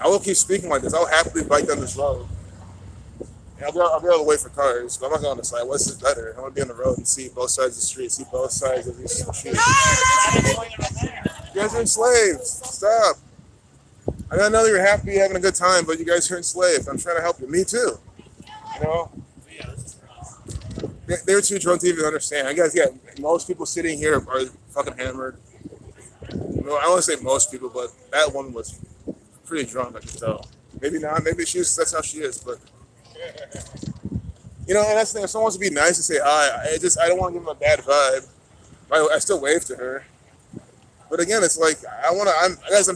I will keep speaking like this. I'll happily bike down this road. And I'll be able to wait for cars, but I'm not going to decide what's better. I want to be on the road and see both sides of the street, see both sides of these streets. You guys are enslaved. Stop. I know you're happy, having a good time, but you guys are enslaved. I'm trying to help you. Me too. They're too drunk to even understand. I guess, yeah, most people sitting here are fucking hammered. I don't want to say most people, but that one was pretty drunk, I can tell. Maybe not. Maybe that's how she is, but and that's the thing. If someone wants to be nice and say hi, I don't want to give them a bad vibe. I still wave to her. But again, it's like, I'm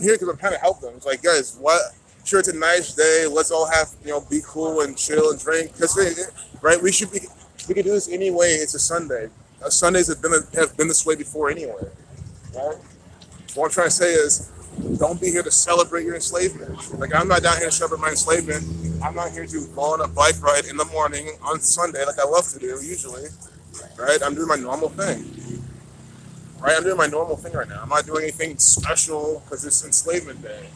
here because I'm trying to help them. It's like, guys, what? Sure, it's a nice day. Let's all have, be cool and chill and drink. Right? We can do this anyway. It's a Sunday. Sundays have been this way before anyway. Right? What I'm trying to say is, don't be here to celebrate your enslavement. Like, I'm not down here to celebrate my enslavement. I'm not here to go on a bike ride in the morning on Sunday like I love to do usually, right? I'm doing my normal thing, right? I'm doing my normal thing right now. I'm not doing anything special because it's enslavement day.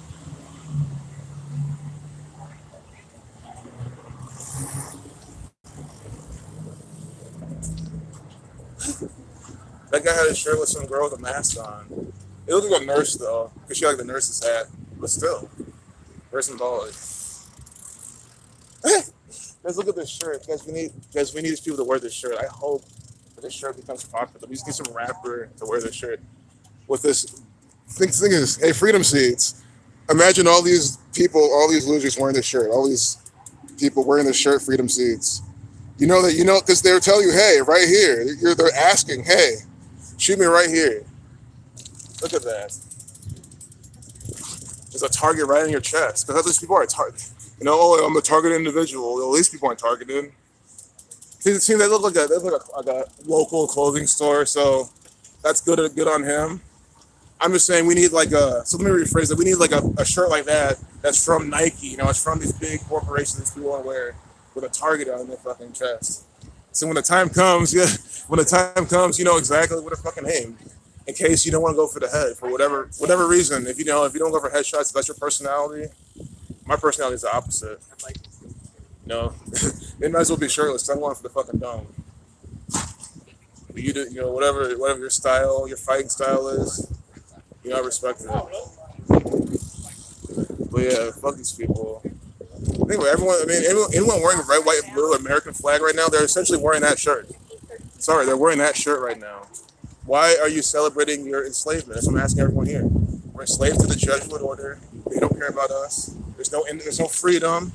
That guy had a shirt with some girl with a mask on. It looked like a nurse though, because she had like the nurse's hat, but still, where's some balls? Guys, look at this shirt. Guys, we need these people to wear this shirt. I hope that this shirt becomes popular. We just need some rapper to wear this shirt with this. Thing is, hey, freedom seeds. Imagine all these people, all these losers wearing this shirt. All these people wearing this shirt, freedom seeds. Because they're telling you, hey, right here. They're asking, hey, shoot me right here. Look at that. There's a target right in your chest. Because these people are targeted. Oh, I'm a targeted individual. Well, these people aren't targeted. See, they look like a local clothing store, so that's good on him. I'm just saying we need like so let me rephrase it. We need like a shirt like that that's from Nike. It's from these big corporations that people want to wear with a target on their fucking chest. So when the time comes, yeah, when the time comes, you know exactly what to fucking aim. In case you don't want to go for the head for whatever reason. If you don't go for headshots, if that's your personality. My personality is the opposite. No, they might as well be shirtless. I'm going for the fucking dome. But you do, whatever your style, your fighting style is. I respect it. But yeah, fuck these people. Anyway, anyone wearing a red, white, and blue American flag right now, they're essentially wearing that shirt. Sorry, they're wearing that shirt right now. Why are you celebrating your enslavement? That's what I'm asking everyone here. We're enslaved to the Jesuit order. They don't care about us. There's no freedom.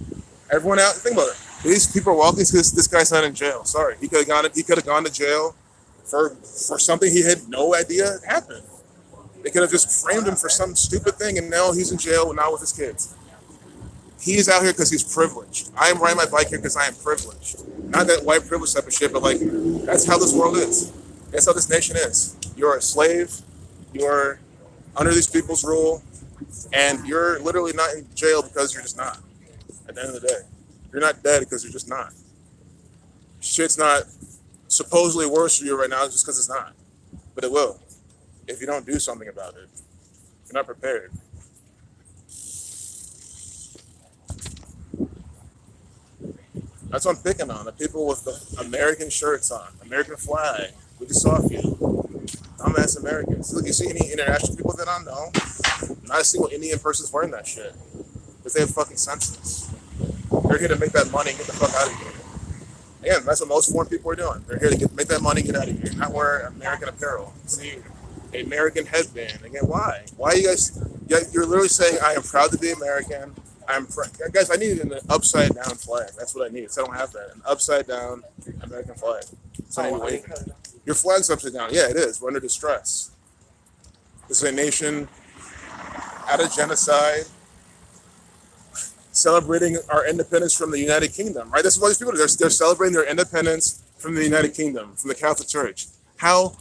Everyone out. Think about it. These people are walking because this guy's not in jail. Sorry, he could have gone to jail for something he had no idea happened. They could have just framed him for some stupid thing, and now he's in jail, now with his kids. He's out here because he's privileged. I am riding my bike here because I am privileged. Not that white privilege type of shit, but like, that's how this world is. That's how this nation is. You're a slave. You're under these people's rule, and you're literally not in jail because you're just not. At the end of the day, you're not dead because you're just not. Shit's not supposedly worse for you right now just because it's not, but it will if you don't do something about it. You're not prepared. That's what I'm picking on. The people with the American shirts on, American flag. We just saw a few. Dumbass Americans. Look, you see any international people that I know? Not a single Indian person's wearing that shit. Because they have fucking senses. They're here to make that money and get the fuck out of here. Again, that's what most foreign people are doing. They're here to make that money and get out of here. Not wear American apparel. See, American headband. Again, why? Why you guys? You're literally saying, I am proud to be American. Guys, I need an upside down flag. That's what I need. So I don't have that. An upside down American flag. So I need to wave it. Your flag's upside down. Yeah, it is. We're under distress. This is a nation out of genocide, celebrating our independence from the United Kingdom, right? This is what these people do. They're celebrating their independence from the United Kingdom, from the Catholic Church. How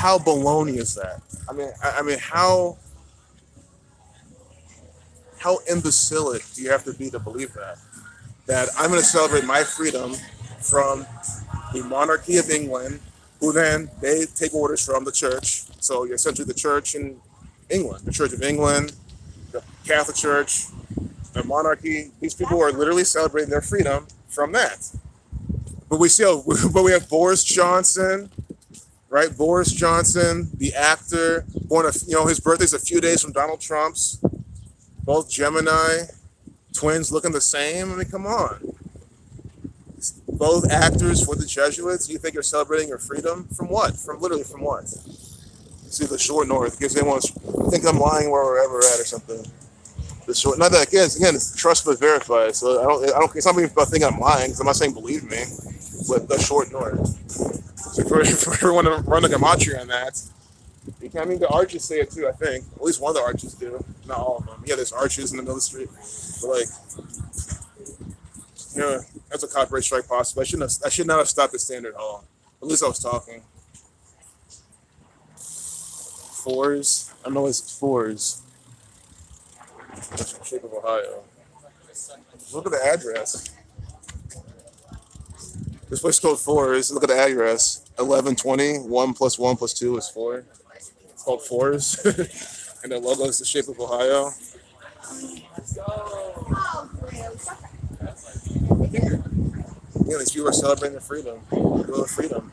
baloney is that? I mean, how imbecilic do you have to be to believe that? That I'm going to celebrate my freedom from the monarchy of England, who then they take orders from the church. So you're essentially the church in England, the Church of England, the Catholic Church, the monarchy. These people are literally celebrating their freedom from that. But we have Boris Johnson, right? Boris Johnson, the actor, his birthday's a few days from Donald Trump's. Both Gemini twins looking the same. I mean, come on. Both actors for the Jesuits. You think you're celebrating your freedom? From what? From what? See, the short north. Because they want to think I'm lying where we're ever at or something. The short, not that again. It's trust but verify. So I don't. It's not even about thinking I'm lying. Because I'm not saying believe me. But the short north. So for everyone to run a gematria on that. I mean, the arches say it too, I think. At least one of the arches do. Not all of them. Yeah, there's arches in the middle of the street. But, that's a copyright strike possible. I should not have stopped at Standard Hall. At least I was talking. Fours? I know it's fours. That's from Shape of Ohio. Look at the address. This place code 4 is, look at the address. 1120, 1 plus 1 plus 2 is 4. It's called Fours. And the logo is the shape of Ohio. Yeah, these people are celebrating their freedom. Their freedom.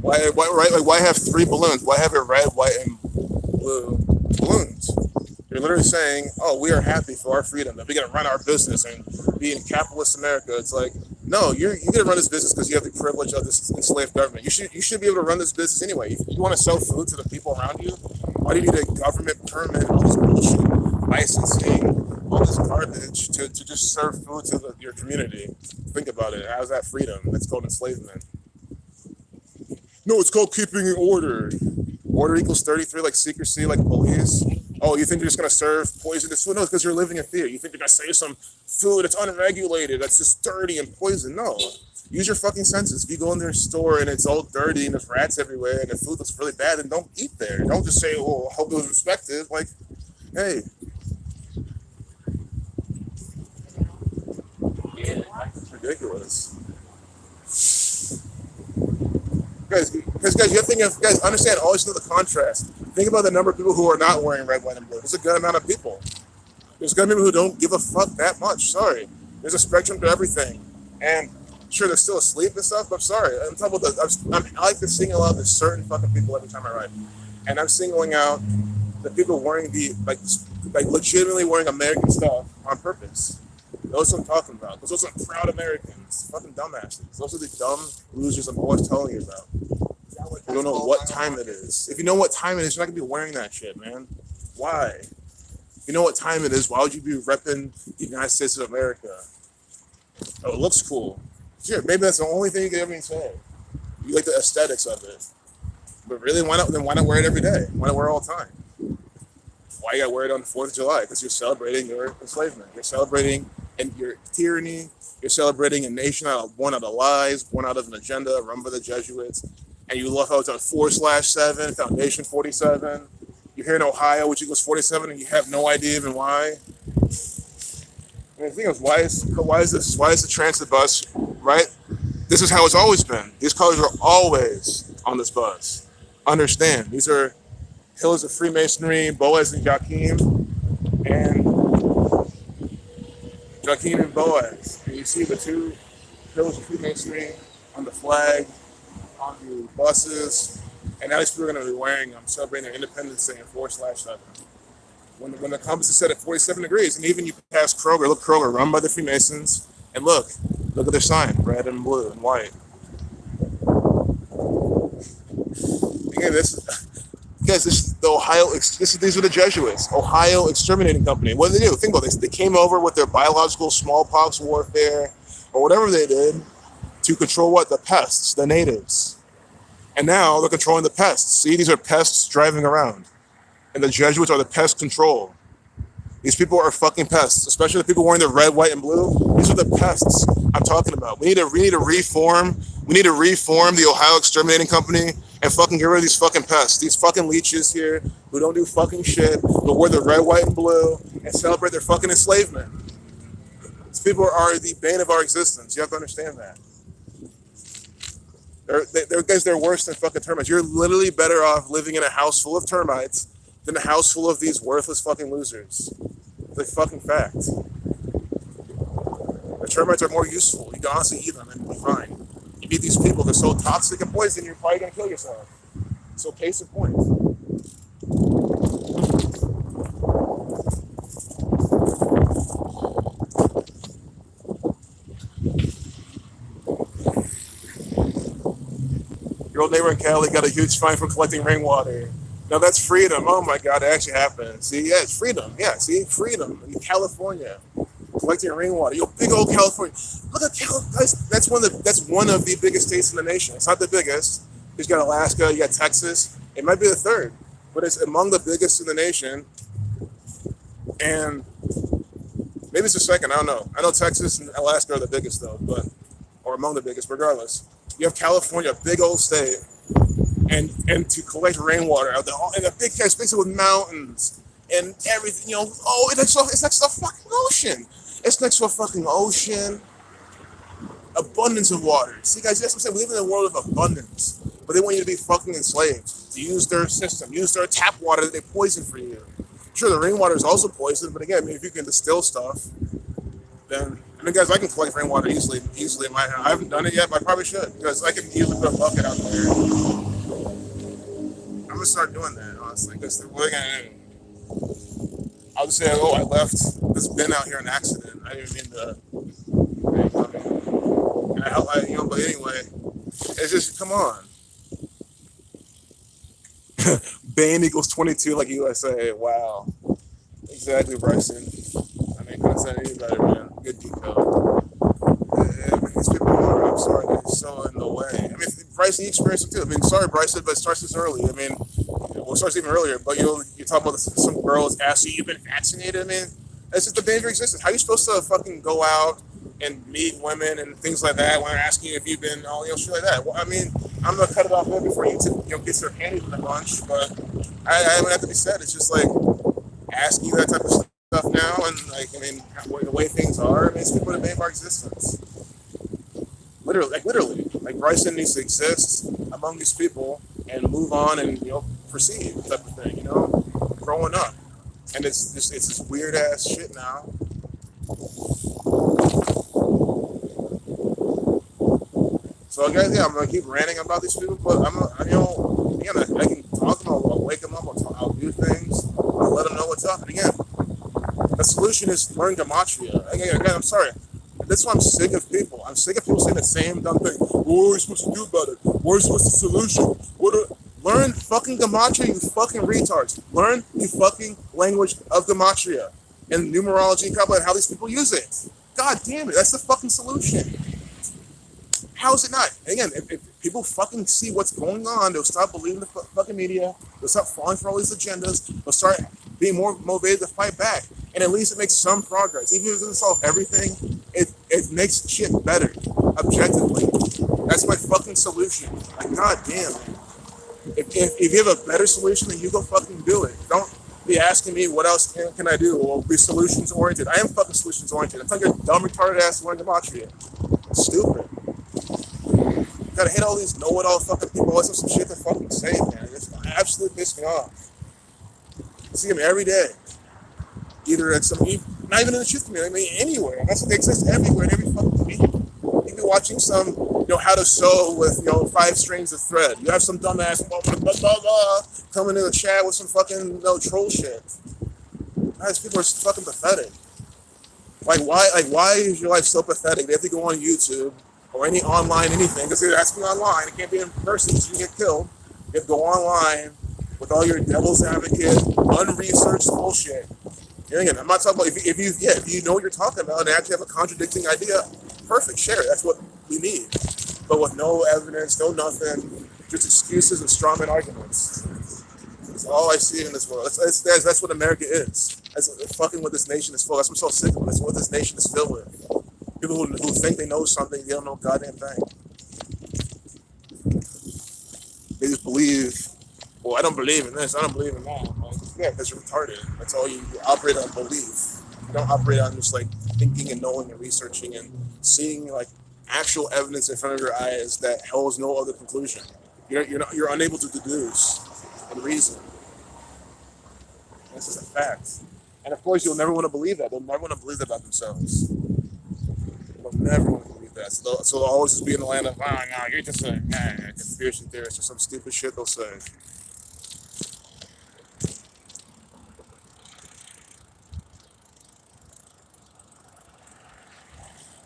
Right? Like, why have three balloons? Why have it red, white, and blue balloons? You're literally saying, "Oh, we are happy for our freedom. That we're gonna run our business and be in capitalist America." It's like, no, you're gonna run this business because you have the privilege of this enslaved government. You should be able to run this business anyway. If you want to sell food to the people around you, why do you need a government permit, all this bullshit, licensing, all this garbage to just serve food to your community? Think about it. How's that freedom? That's called enslavement. No, it's called keeping in order. Order equals 33, like secrecy, like police. Oh, you think you're just going to serve poisonous food? No, it's because you're living in fear. You think you're going to save some food that's unregulated, that's just dirty and poison. No. Use your fucking senses. If you go in their store and it's all dirty and there's rats everywhere and the food looks really bad, then don't eat there. Don't just say, oh, I hope it was respected. Like, hey. It's ridiculous. Guys, you have to think of, guys, understand, always know the contrast. Think about the number of people who are not wearing red, white, and blue. There's a good amount of people. There's good people who don't give a fuck that much. Sorry. There's a spectrum to everything. And sure, they're still asleep and stuff, but I'm sorry. I'm talking about I like to single out this certain fucking people every time I write. And I'm singling out the people wearing like legitimately wearing American stuff on purpose. Those I'm talking about. Because those are proud Americans. Fucking dumbasses. Those are the dumb losers I'm always telling you about. You don't know what time it is. If you know what time it is, you're not going to be wearing that shit, man. Why? If you know what time it is, why would you be repping the United States of America? Oh, it looks cool. Sure, maybe that's the only thing you can ever say. You like the aesthetics of it. But really, why not wear it every day? Why not wear it all the time? Why you gotta wear it on the 4th of July? Because you're celebrating your enslavement. You're celebrating your tyranny. You're celebrating a nation born out of lies, born out of an agenda run by the Jesuits. And you love how it's on 4/7, Foundation 47. You're here in Ohio, which equals 47, and you have no idea even why. And the thing is, why is the transit bus, right? This is how it's always been. These colors are always on this bus. Understand, these are pillars of Freemasonry, Boaz and Joachim, and Boaz. And you see the two pillars of Freemasonry on the flag, on the buses, and now these people are going to be wearing them, celebrating their Independence Day in 4/7. When the compass is set at 47 degrees, and even you pass Kroger, look, Kroger, run by the Freemasons, and look at their sign, red and blue and white. Again, these are the Jesuits, Ohio Exterminating Company. What did they do? Think about this. They came over with their biological smallpox warfare, or whatever they did, to control what? The pests, the natives. And now they're controlling the pests. See, these are pests driving around. And the Jesuits are the pest control. These people are fucking pests, especially the people wearing the red, white, and blue. These are the pests I'm talking about. We need to reform the Ohio Exterminating Company and fucking get rid of these fucking pests. These fucking leeches here who don't do fucking shit, but wear the red, white, and blue and celebrate their fucking enslavement. These people are the bane of our existence. You have to understand that. They're worse than fucking termites. You're literally better off living in a house full of termites than a house full of these worthless fucking losers. It's a fucking fact. The termites are more useful. You can honestly eat them and be fine. You eat these people, they're so toxic and poison, you're probably gonna kill yourself. So case in point. Your old neighbor in Cali got a huge fine for collecting rainwater. Now that's freedom. Oh my God, it actually happened. See, yeah, it's freedom. Yeah, see, freedom in California, collecting rainwater. Yo, big old California. Look at California. That's one of the biggest states in the nation. It's not the biggest. You got Alaska, you got Texas. It might be the third, but it's among the biggest in the nation. And maybe it's the second. I don't know. I know Texas and Alaska are the biggest though, or among the biggest, regardless. You have California, a big old state. And to collect rainwater out there, and a big place, basically with mountains and everything, it's next to the fucking ocean. house next to a fucking ocean, abundance of water. See, guys, that's what I'm saying. We live in a world of abundance, but they want you to be fucking enslaved, to use their system, use their tap water that they poison for you. Sure, the rainwater is also poisoned, but again, I mean, if you can distill stuff, then I mean, guys, I can collect rainwater easily in my house. I haven't done it yet, but I probably should because I can easily put a bucket out there. I'm gonna start doing that honestly, because what are they gonna do? I'll just say, oh, I left this bin out here in an accident. I didn't mean to. But anyway, it's just come on. Bane equals 22 like USA. Wow. Exactly, Bryson. I mean, couldn't say any better, man. Good detail. These people are, I'm sorry, they're so in the way. I mean, Bryson, you experienced it too. I mean, sorry, Bryson, but it starts this early. I mean, well, it starts even earlier, but you talk about some girls asking, you've been vaccinated? I mean, that's just the danger of existence. How are you supposed to fucking go out and meet women and things like that when they're asking you if you've been, shit like that? Well, I mean, I'm gonna cut it off there before you get your panties in a bunch, but I would have to be said. It's just like asking you that type of stuff now, and like, I mean, the way things are, I mean, it's people that made our existence. Literally, like Bryson needs to exist among these people and move on and proceed type of thing, growing up, and it's this weird ass shit now. So guys, yeah, I'm gonna keep ranting about these people, but I can talk to them, I'll wake them up, I'll do things, I'll let them know what's up. And again, the solution is learn gematria. Again, I'm sorry. That's why I'm sick of people. I'm sick of people saying the same dumb thing. What are we supposed to do about it? What's the solution? Learn fucking gematria, you fucking retards. Learn the fucking language of gematria and numerology and how these people use it. God damn it, that's the fucking solution. How is it not? And again, if people fucking see what's going on, they'll stop believing the fucking media. They'll stop falling for all these agendas. They'll start being more motivated to fight back. And at least it makes some progress. Even if it doesn't solve everything, it makes shit better, objectively. That's my fucking solution. Like, god damn. If you have a better solution, then you go fucking do it. Don't be asking me what else can I do, or be solutions oriented. I am fucking solutions oriented. I'm telling your dumb retarded ass to learn gematria. Stupid. You gotta hate all these know-it-all fucking people. Always have some shit to fucking say, man. It's absolutely pissed me off. I see them every day. Either at not even in the truth community, I mean anywhere. That's what they exist everywhere in every fucking community. You be watching some, how to sew with, 5 strings of thread. You have some dumbass coming in the chat with some fucking troll shit. Guys, people are fucking pathetic. Why is your life so pathetic? They have to go on YouTube or any online anything, because it has to be online. It can't be in person because you can get killed. You have to go online with all your devil's advocate, unresearched bullshit. And again, I'm not talking about if you know what you're talking about and actually have a contradicting idea, perfect, share it. That's what we need. But with no evidence, no nothing, just excuses and strawman arguments. That's all I see in this world. That's what America is. That's fucking what this nation is full. That's what I'm so sick of. That's what this nation is filled with. People who think they know something, they don't know a goddamn thing. They just believe, well, I don't believe in this, I don't believe in that. Yeah, because you're retarded. That's all you operate on belief. You don't operate on just thinking and knowing and researching and seeing actual evidence in front of your eyes that holds no other conclusion. You're unable to deduce and reason. This is a fact. And of course, you'll never want to believe that. They'll never want to believe that about themselves. They'll never want to believe that. So they'll always just be in the land of, no, you're just a conspiracy theorist or some stupid shit they'll say.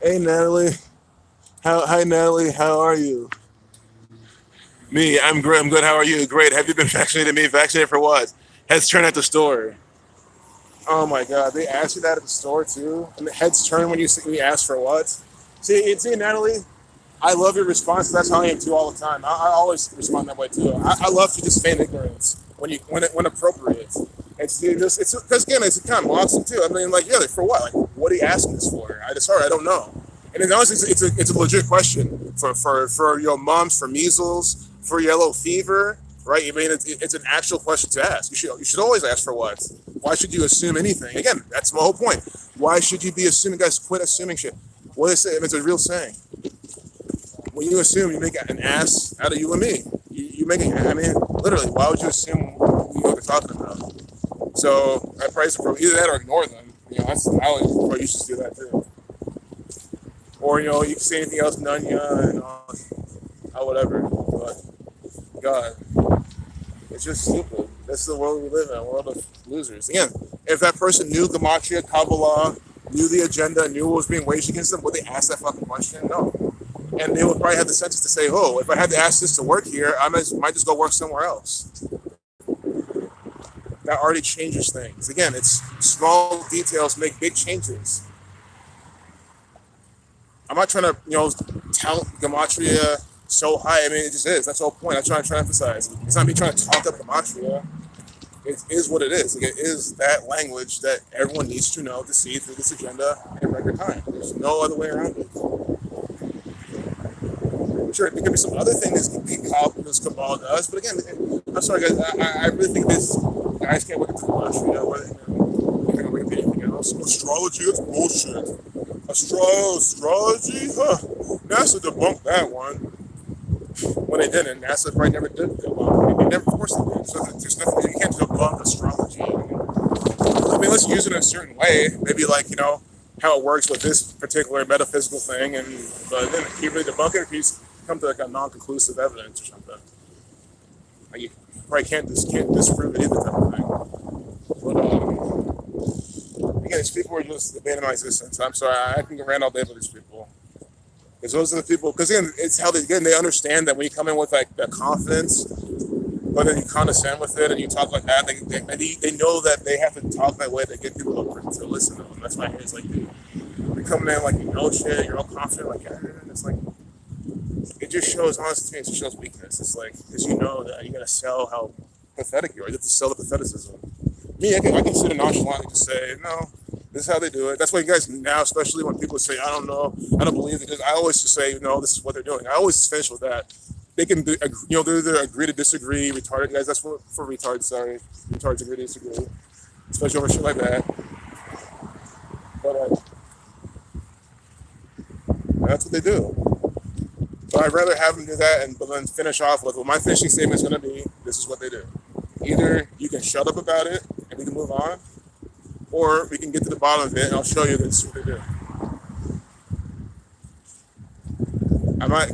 Hey, Natalie. Hi, Natalie. How are you? Me, I'm great. I'm good. How are you? Great. Have you been vaccinated? Me, vaccinated for what? Heads turn at the store. Oh my God, they ask you that at the store too, and the heads turn when you ask for what? See, Natalie, I love your response. That's how I am too all the time. I always respond that way too. I love to just feign ignorance when appropriate. It's because again, it's kind of mocks them too. I mean, for what? What are you asking this for? I don't know. And then honestly, it's a legit question for your moms, for measles, for yellow fever, right? I mean, it's an actual question to ask. You should always ask for what. Why should you assume anything? Again, that's my whole point. Why should you be assuming? Guys, quit assuming shit. What they say, it's a real saying. When you assume, you make an ass out of you and me. You make it. I mean, literally. Why would you assume you know what they're talking about? So I praise them for either that or ignore them. You know, that's I would you should do that too. Or you know, you can say anything else, none, yeah, and whatever. But God, it's just stupid. That's the world we live in, a world of losers. Again, if that person knew Gematria, Kabbalah, knew the agenda, knew what was being waged against them, would they ask that fucking question? No. And they would probably have the sense to say, oh, if I had to ask this to work here, I might just go work somewhere else. That already changes things. Again, it's small details make big changes. I'm not trying to, you know, tout Gematria so high. I mean, it just is. That's the whole point. I'm trying to emphasize. It's not me trying to talk up Gematria. It is what it is. Like, it is that language that everyone needs to know to see through this agenda in record time. There's no other way around it. Sure, there could be some other things this cabal does, but again, I'm sorry, guys. I really think this guys can't look into Gematria. Whether they're gonna look into anything else. Astrology, it's bullshit. Astrology, huh? NASA debunked that one. When they didn't, NASA probably never did debunk it. They never forced it. So there's nothing, you can't debunk astrology. I mean, let's use it in a certain way. Maybe like, you know, how it works with this particular metaphysical thing, but then if you really debunk it, if you come to like a non-conclusive evidence or something. Like you probably can't disprove it either type of thing. But again, these people are just abandoning my existence. I'm sorry, I can rant all day about these people. Because those are the people, because again, it's how they understand that when you come in with like that confidence, but then you condescend with it and you talk like that, they know that they have to talk that way to get people to listen to them. That's why it's like, you're coming in like you know shit, you're all confident, like, yeah, and it's like, it just shows, honestly to me, it just shows weakness. It's like, because you know that you gotta sell how pathetic you are. You have to sell the patheticism. Me, I can sit nonchalantly just say, no, this is how they do it. That's why you guys now, especially when people say, I don't know, I don't believe it, I always just say, no, this is what they're doing. I always finish with that. They can, you know, they're either agree to disagree, retarded guys. That's for retards. Sorry, retards agree to disagree, especially over shit like that. But that's what they do. But I'd rather have them do that but then finish off with, well, my finishing statement is going to be, this is what they do. Either you can shut up about it and we can move on, or we can get to the bottom of it and I'll show you this is what they do. My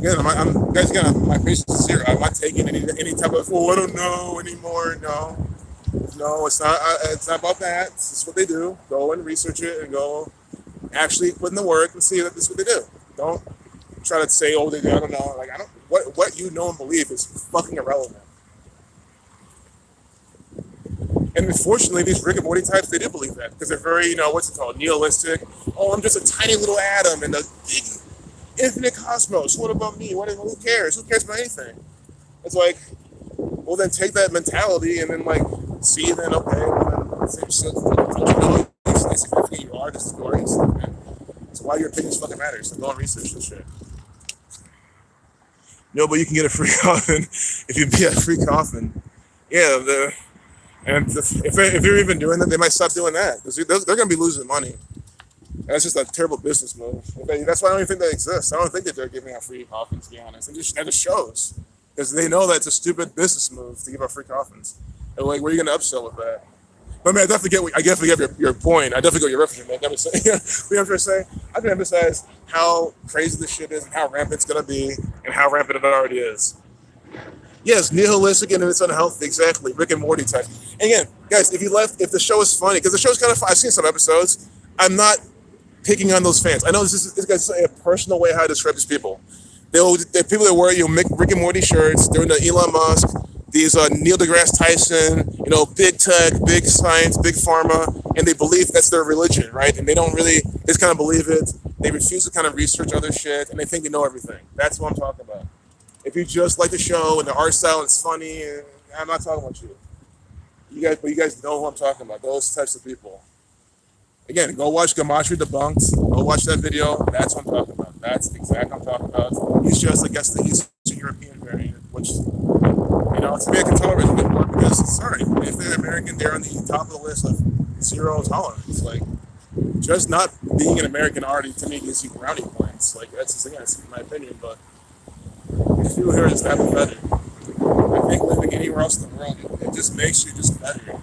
patience is zero. I'm not taking any type of, I don't know anymore. No, it's not about that. This is what they do. Go and research it and go actually put in the work and see that this is what they do. Don't try to say, oh, they do. I don't know. Like, what you know and believe is fucking irrelevant. And unfortunately, these Rick and Morty types, they do believe that because they're very, you know, what's it called, nihilistic. Oh, I'm just a tiny little atom in the big infinite cosmos. What about me? Who cares? Who cares about anything? It's like, well, then take that mentality and then like see then okay, well, then significant you are, this is your man. So why your opinions fucking matter? So go and research this shit. No, but you can get a free coffin if you be a free coffin. Yeah, if you're even doing that, they might stop doing that because they're going to be losing money. And that's just a terrible business move. That's why I don't even think that exists. I don't think that they're giving out free coffins, to be honest. That just shows because they know that it's a stupid business move to give out free coffins. And like, where are you going to upsell with that? But I mean, I definitely get your point. I definitely get your reference. Man. I'm trying to say, I can emphasize how crazy this shit is and how rampant it's going to be and how rampant it already is. Yes, nihilistic and it's unhealthy, exactly. Rick and Morty type. And again, guys, if the show is funny, because the show's kind of fun, I've seen some episodes, I'm not picking on those fans. I know this is a personal way how I describe these people. They're people that wear make Rick and Morty shirts, they're into Elon Musk, these Neil deGrasse Tyson, you know, big tech, big science, big pharma, and they believe that's their religion, right? And they just kind of believe it. They refuse to kind of research other shit, and they think they know everything. That's what I'm talking about. If you just like the show and the art style and it's funny, I'm not talking about you. But you guys know who I'm talking about, those types of people. Again, go watch Gematria Debunked. Go watch that video. That's what I'm talking about. That's exactly what I'm talking about. He's just, I guess, the Eastern European variant, which, you know, to me, I can tolerate a bit more because, sorry, if they're American, they're on the top of the list of zero tolerance. Like, just not being an American already to me gives you brownie points. Like that's just, again, that's my opinion, but these people here are just that much better. I think living anywhere else in the world, it just makes you just better.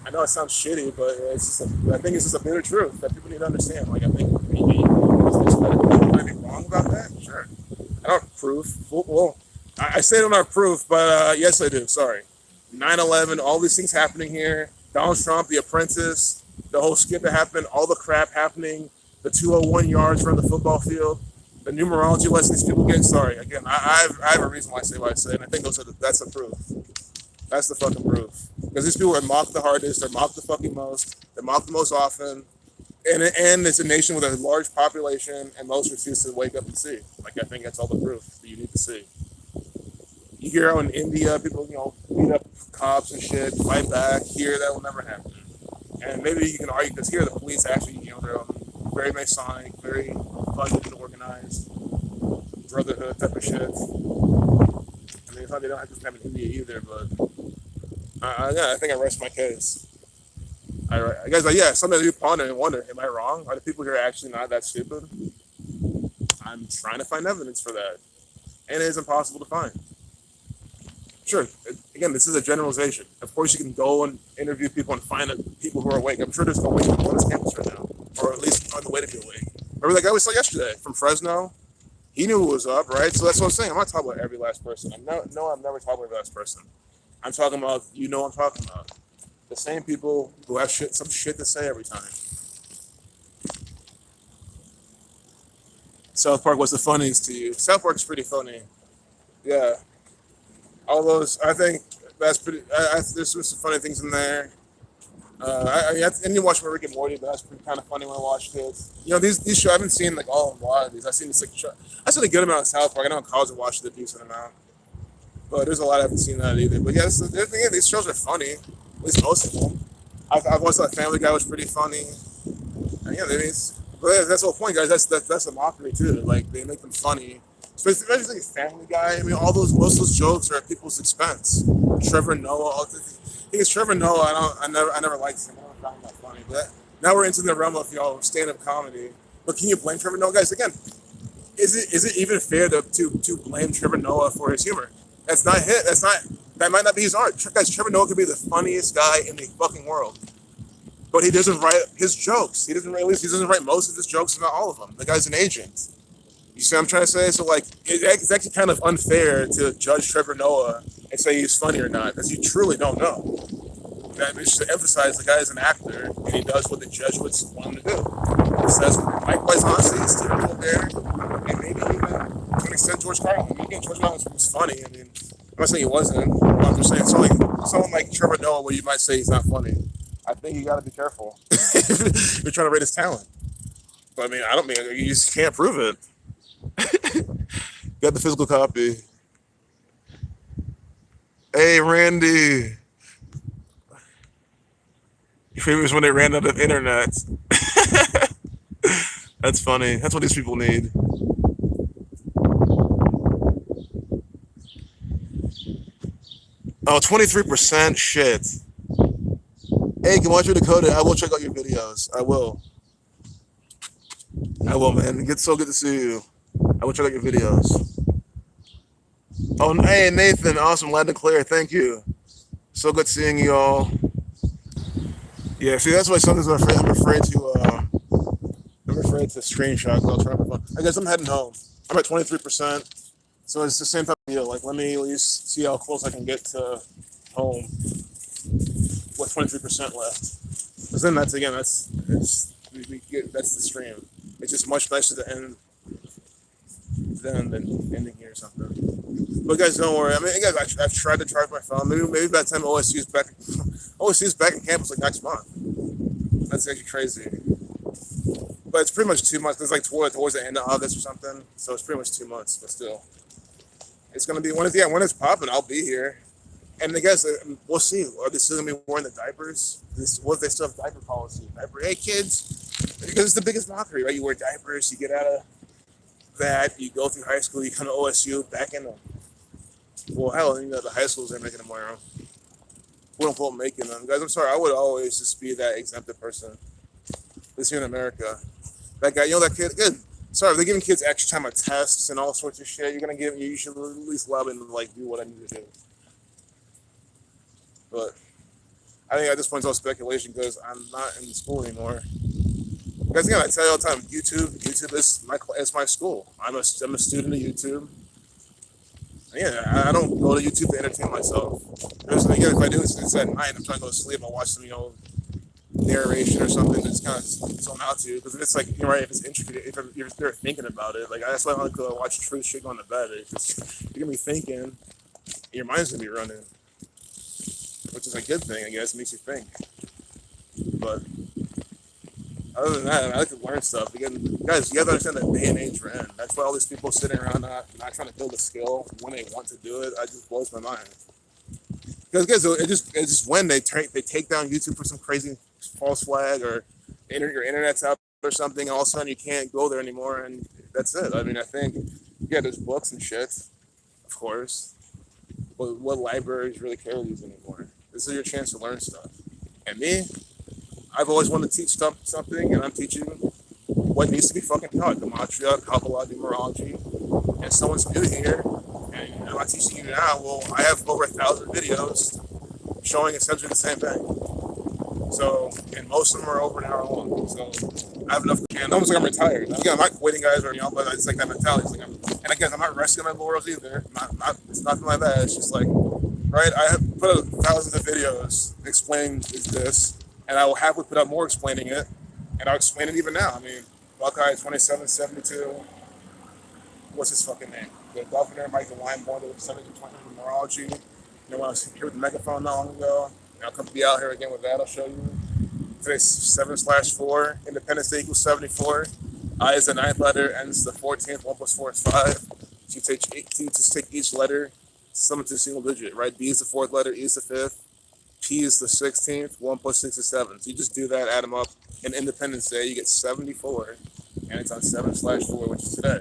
I know it sounds shitty, but I think it's just a bitter truth that people need to understand. Like I think maybe it's just better. People might be wrong about that. Sure, I don't have proof. Well, I say I don't have proof, but yes, I do. Sorry, 9/11, all these things happening here. Donald Trump, The Apprentice, the whole skit that happened, all the crap happening, the 201 yards from the football field, the numerology lessons people get. Sorry, again, I have a reason why I say what I say, and I think that's the proof. That's the fucking proof. Because these people are mocked the hardest, they're mocked the fucking most, they're mocked the most often, and it's a nation with a large population, and most refuse to wake up and see. Like I think that's all the proof that you need to see. You hear how in India people, beat up cops and shit, fight back. Here, that will never happen. And maybe you can argue because here the police actually, they're very Masonic, very funded and organized, brotherhood type of shit. I mean, it's not, they don't have to have in India either, but yeah, I think I rest my case. I guess, like, yeah, something you ponder and wonder, am I wrong? Are the people here actually not that stupid? I'm trying to find evidence for that, and it is impossible to find. Sure, again, this is a generalization. Of course, you can go and interview people and find people who are awake. I'm sure there's no awake people on this campus right now, or at least on the way to be awake. Remember that guy we saw yesterday from Fresno? He knew what was up, right? So that's what I'm saying. I'm not talking about every last person. I'm never talking about every last person. I'm talking about, what I'm talking about. The same people who have some shit to say every time. South Park was the funniest to you. South Park's pretty funny. Yeah. All those, I think that's pretty, there's some funny things in there. And you watch my Rick and Morty, but that's pretty kind of funny when I watched it. These shows, I haven't seen like a lot of these. I've seen this like, I've seen a good amount of South Park. I know in college I watched a decent amount. But there's a lot I haven't seen that either. But yeah, these shows are funny. At least most of them. I've watched that Family Guy was pretty funny. And yeah, but that's the whole point, guys. That's a mockery too. Like they make them funny. Especially Family Guy. I mean, most of those jokes are at people's expense. Trevor Noah. I think it's Trevor Noah. I never liked him. I never found him that funny. But now we're into the realm of stand-up comedy. But can you blame Trevor Noah, guys? Again, is it even fair to blame Trevor Noah for his humor? That's not hit. That might not be his art. Guys, Trevor Noah could be the funniest guy in the fucking world, but he doesn't write his jokes. He doesn't write most of his jokes, not all of them. The guy's an agent. You see what I'm trying to say? So like, it's actually kind of unfair to judge Trevor Noah and say he's funny or not, because you truly don't know. That is to emphasize the guy is an actor and he does what the Jesuits want him to do. He says, likewise, honestly, it's Stephen Colbert, and maybe even to an extent George Carlin. I mean, George Carlin was funny. I mean, I'm not saying he wasn't. I'm just saying someone like Trevor Noah, where you might say he's not funny. I think you got to be careful if you're trying to rate his talent. But I mean, I don't mean you just can't prove it. Got the physical copy. Hey, Randy. Your favorite was when they ran out of internet. That's funny. That's what these people need. Oh, 23%? Shit. Hey, can watch your Dakota. I will check out your videos. I will. I will, man. It's so good to see you. I will check out your videos. Oh, hey, Nathan. Awesome. Glad to clear. Thank you. So good seeing you all. Yeah, see, that's why sometimes I'm afraid to screenshot. I'll try my phone. I guess I'm heading home. I'm at 23%. So it's the same type of deal. Like, let me at least see how close I can get to home with 23% left. Because then that's the stream. It's just much nicer to end than ending here or something. But guys, don't worry. I mean, guys, I've tried to charge my phone. Maybe by the time OSU's back in campus like next month. That's actually crazy. But it's pretty much 2 months. It's like towards the end of August or something. So it's pretty much 2 months. But still, it's gonna be when it's popping. I'll be here. And I guess we'll see. Are they still gonna be wearing the diapers? What if they still have diaper policy? Hey kids, because it's the biggest mockery, right? You wear diapers, you get out of that, you go through high school, you come to OSU, back in them. Well, hell, the high schools are making them wear them. Quote unquote making them. Guys, I'm sorry, I would always just be that exempted person. This here in America. That guy, you know that kid. Good. Sorry, they're giving kids extra time on tests and all sorts of shit. You're gonna give. You should at least allow them to like do what I need to do. But I think at this point it's all speculation because I'm not in school anymore. Because again, I tell you all the time, YouTube is my school. I'm a student of YouTube. Yeah, I don't go to YouTube to entertain myself. There's again, if I do it's at night. I'm trying to go to sleep. I'll watch some narration or something that's kind of zone out to. Because if it's like you're right, if it's intricate, if you're there thinking about it, like that's why I like to watch truth shit going to bed. It's just, you're gonna be thinking, your mind's gonna be running, which is a good thing, I guess. It makes you think. But other than that, I like to learn stuff. Again, guys, you have to understand that day and age we're in. That's why all these people sitting around not trying to build a skill when they want to do it. It just blows my mind. Because guys, it's just when they take down YouTube for some crazy false flag or your internet's out or something, all of a sudden you can't go there anymore, and that's it. I mean, I think there's books and shit, of course, but what libraries really carry these anymore? This is your chance to learn stuff. And me, I've always wanted to teach something, and I'm teaching what needs to be fucking taught: gematria, Kabbalah, numerology. And someone's new here, and I'm not teaching you now. Well, I have over 1,000 videos showing essentially the same thing. So, and most of them are over an hour long. So, I have enough. And almost like I'm retired. Again, I'm not quitting, guys, or but it's like that mentality. It's like and again, I'm not resting my laurels either. It's nothing like that. It's just like, right? I have put up thousands of videos explaining this, and I will happily put up more explaining it, and I'll explain it even now. I mean, Buckeye 2772. What's his fucking name? The governor, Mike DeWine, born to 7220 numerology. When I was here with the megaphone not long ago, and I'll come be out here again with that. I'll show you. Today's 7/4. Independence Day equals 74. I is the 9th letter, N is the 14th. 1 plus 4 is 5. So you just take each letter, sum it to a single digit, right? B is the 4th letter, E is the 5th, P is the 16th. 1 plus 6 is 7. So you just do that, add them up. And Independence Day, you get 74, and it's on 7/4, which is today.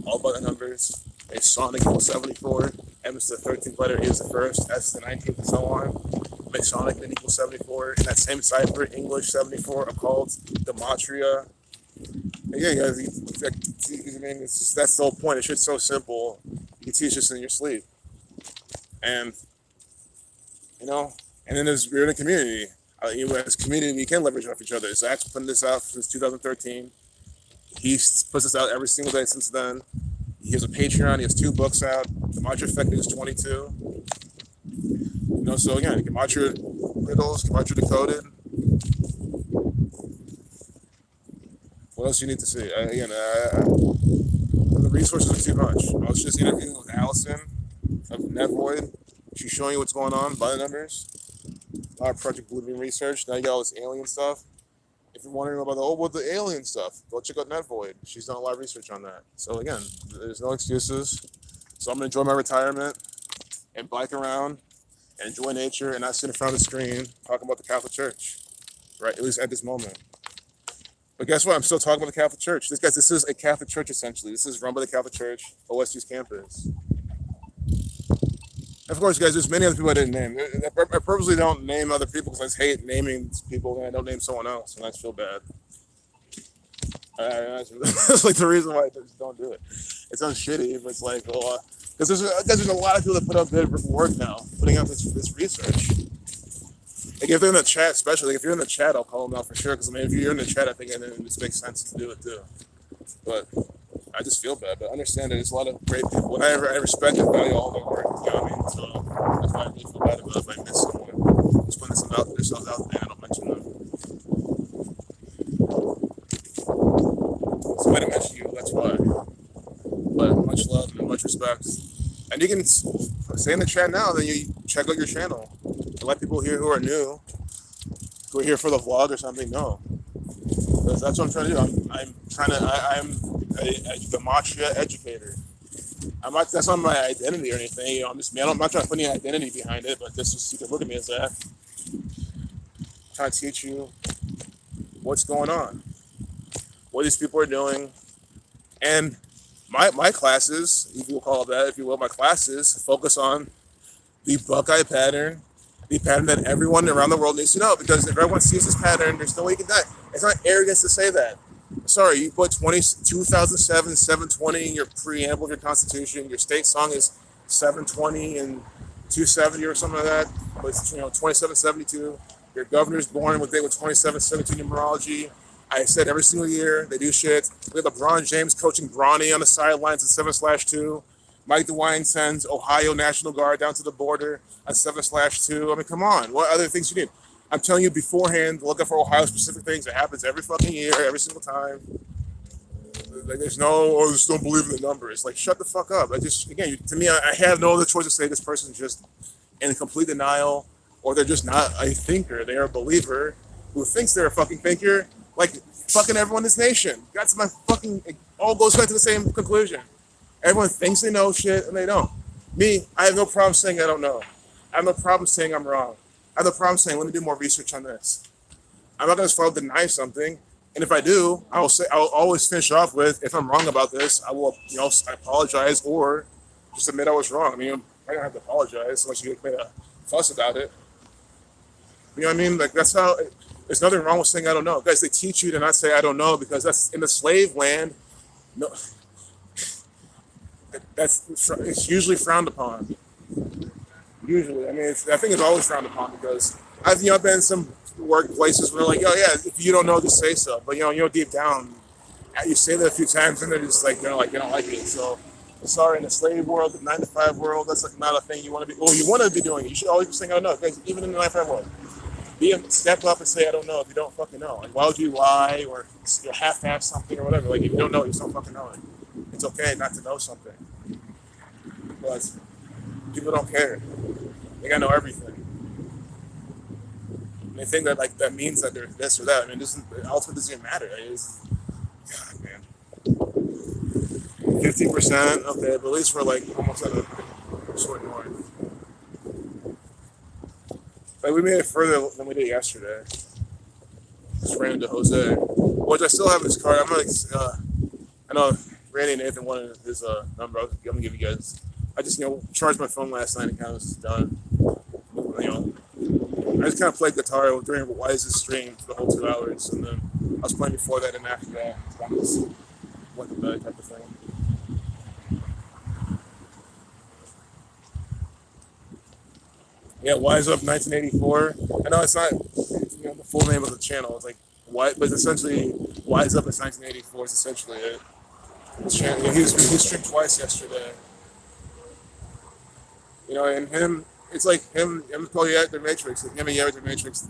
All about the numbers. A Masonic equals 74. M is the 13th letter, E is the 1st, S is the 19th, and so on. Masonic then equals 74. In that same cipher, English 74, occult, gematria. Yeah, guys, I mean, that's the whole point. It's just so simple. You can teach this in your sleep. And, and then you're in a community. As a community, we can leverage off each other. Zach's putting this out since 2013. He puts this out every single day since then. He has a Patreon. He has 2 books out. The Gematria Effective is 22. So again, Gematria Riddles, Gematria Decoded. What else do you need to see? The resources are too much. I was just interviewing with Allison of Netvoid. She's showing you what's going on by the numbers. A lot of Project Bluebeam research. Now you got all this alien stuff. If you're wondering about the alien stuff, go check out Netvoid. She's done a lot of research on that. So again, there's no excuses. So I'm gonna enjoy my retirement and bike around and enjoy nature and not sit in front of the screen talking about the Catholic Church, right? At least at this moment. But guess what? I'm still talking about the Catholic Church. This is a Catholic Church essentially. This is run by the Catholic Church, OSU's campus. Of course, guys, there's many other people I didn't name. I purposely don't name other people because I just hate naming people and I don't name someone else, and I feel bad. That's like the reason why I just don't do it. It sounds shitty, but it's like, because there's a lot of people that put up good work now, putting out this research. Like if they're in the chat, especially, like if you're in the chat, I'll call them out for sure. Because I mean, if you're in the chat, I think it just makes sense to do it too. But I just feel bad. But understand that there's a lot of great people, and I respect and value all their work. You know what I mean? So that's why I really feel bad about if I miss someone. Just putting themselves out there, I don't mention them. So I didn't mention you. That's why. But much love and much respect. And you can say in the chat now, then you check out your channel. To let people here who are new, who are here for the vlog or something, know. Because that's what I'm trying to do. I'm a gematria educator. That's not my identity or anything. I'm not trying to put any identity behind it, but this is, you can look at me as that. I'm trying to teach you what's going on, what these people are doing, and my classes, if you will call it that, if you will, my classes focus on the Buckeye pattern The pattern that everyone around the world needs to know, because if everyone sees this pattern, there's no way you can die. It's not arrogance to say that. Sorry, you put 2007, 720 in your preamble of your constitution. Your state song is 720 and 270 or something like that. But it's 2772. Your governor's born with 2772 numerology. I said every single year they do shit. We have LeBron James coaching Bronny on the sidelines at 7/2. Mike DeWine sends Ohio National Guard down to the border at 7/2. I mean, come on. What other things you need? I'm telling you beforehand, look up for Ohio specific things. It happens every fucking year, every single time. Like, there's no, I just don't believe in the numbers. Like, shut the fuck up. To me, I have no other choice to say this person's just in complete denial, or they're just not a thinker. They're a believer who thinks they're a fucking thinker, like fucking everyone in this nation. That's my fucking, it all goes back to the same conclusion. Everyone thinks they know shit, and they don't. Me, I have no problem saying I don't know. I have no problem saying I'm wrong. I have no problem saying, let me do more research on this. I'm not going to just deny something. And if I do, I'll always finish off with, if I'm wrong about this, I will, I apologize, or just admit I was wrong. I mean, I don't have to apologize unless you make a fuss about it. You know what I mean? Like, that's how, there's nothing wrong with saying I don't know. Guys, they teach you to not say I don't know, because that's in the slave land. No, it's usually frowned upon. Usually, I mean, I think it's always frowned upon, because I've been in some workplaces where they're like, oh yeah, if you don't know, just say so. But deep down, you say that a few times, and they're just like, they don't like it. So, sorry, in the slave world, the 9-to-5 world, that's like not a thing you want to be. Well, you want to be doing it. You should always be saying, I don't know. Guys, even in the 9-to-5 world, step up and say, I don't know, if you don't fucking know. Like, why would you lie or half-ass something or whatever? Like, if you don't know, you just don't fucking know it. It's okay not to know something. But people don't care. They gotta know everything. And they think that that means that they're this or that. I mean, ultimately doesn't even matter. God, man. 50%, okay, but at least we're almost at a short north. Like, we made it further than we did yesterday. Just ran into Jose, which I still have his card. I know Randy and Nathan wanted his number. I'm gonna give you guys. I just charged my phone last night and kind of was done. I just kind of played guitar during Wise's stream for the whole 2 hours, and then I was playing before that and after that. I just went to bed type of thing. Yeah, Wise Up 1984. I know it's not the full name of the channel. It's like but it's essentially Wise Up is 1984 is essentially it. He streamed twice yesterday. And him, it's like him probably at the Matrix. Like him and Yari at the Matrix.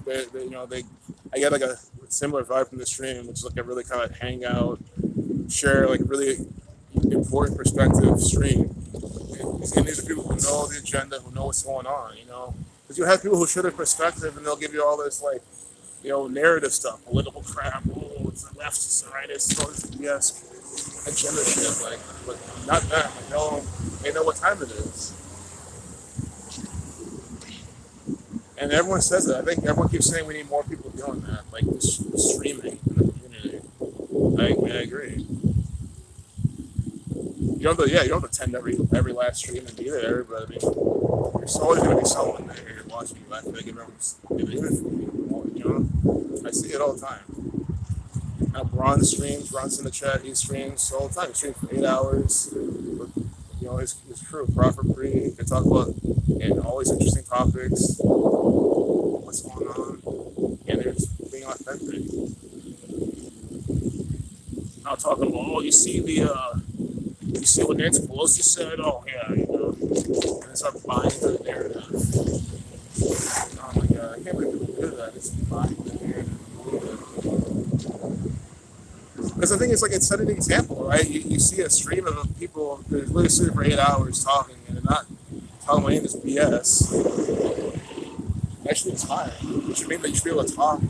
I get like a similar vibe from the stream, which is like a really kind of hangout, share like really important perspective stream. And these are people who know the agenda, who know what's going on. Because you have people who share their perspective, and they'll give you all this narrative stuff, political crap. Oh, it's the left, it's the right, it's all this BS agenda shit. But not that. They know what time it is. And everyone says that. I think everyone keeps saying we need more people doing that, like streaming in the community. I agree. You don't have to attend every last stream and be there, but I mean, there's always going to be someone there watching you. I think everyone's I see it all the time. Now, Bron streams, Bron's in the chat, he streams all the time. He streams for 8 hours. His crew, Prophet Bree, they talk about always interesting topics, what's going on, and they're just being authentic. Not talking about, you see what Nancy Pelosi said? Oh, yeah, and they start buying the narrative. Oh my God, I can't believe people do that. It's buying the narrative. Because I think it's setting an example, right? You see a stream of people that are literally sitting for 8 hours talking, and they're not talking about any of this BS. Actually inspiring. It should mean that you should be able to talk.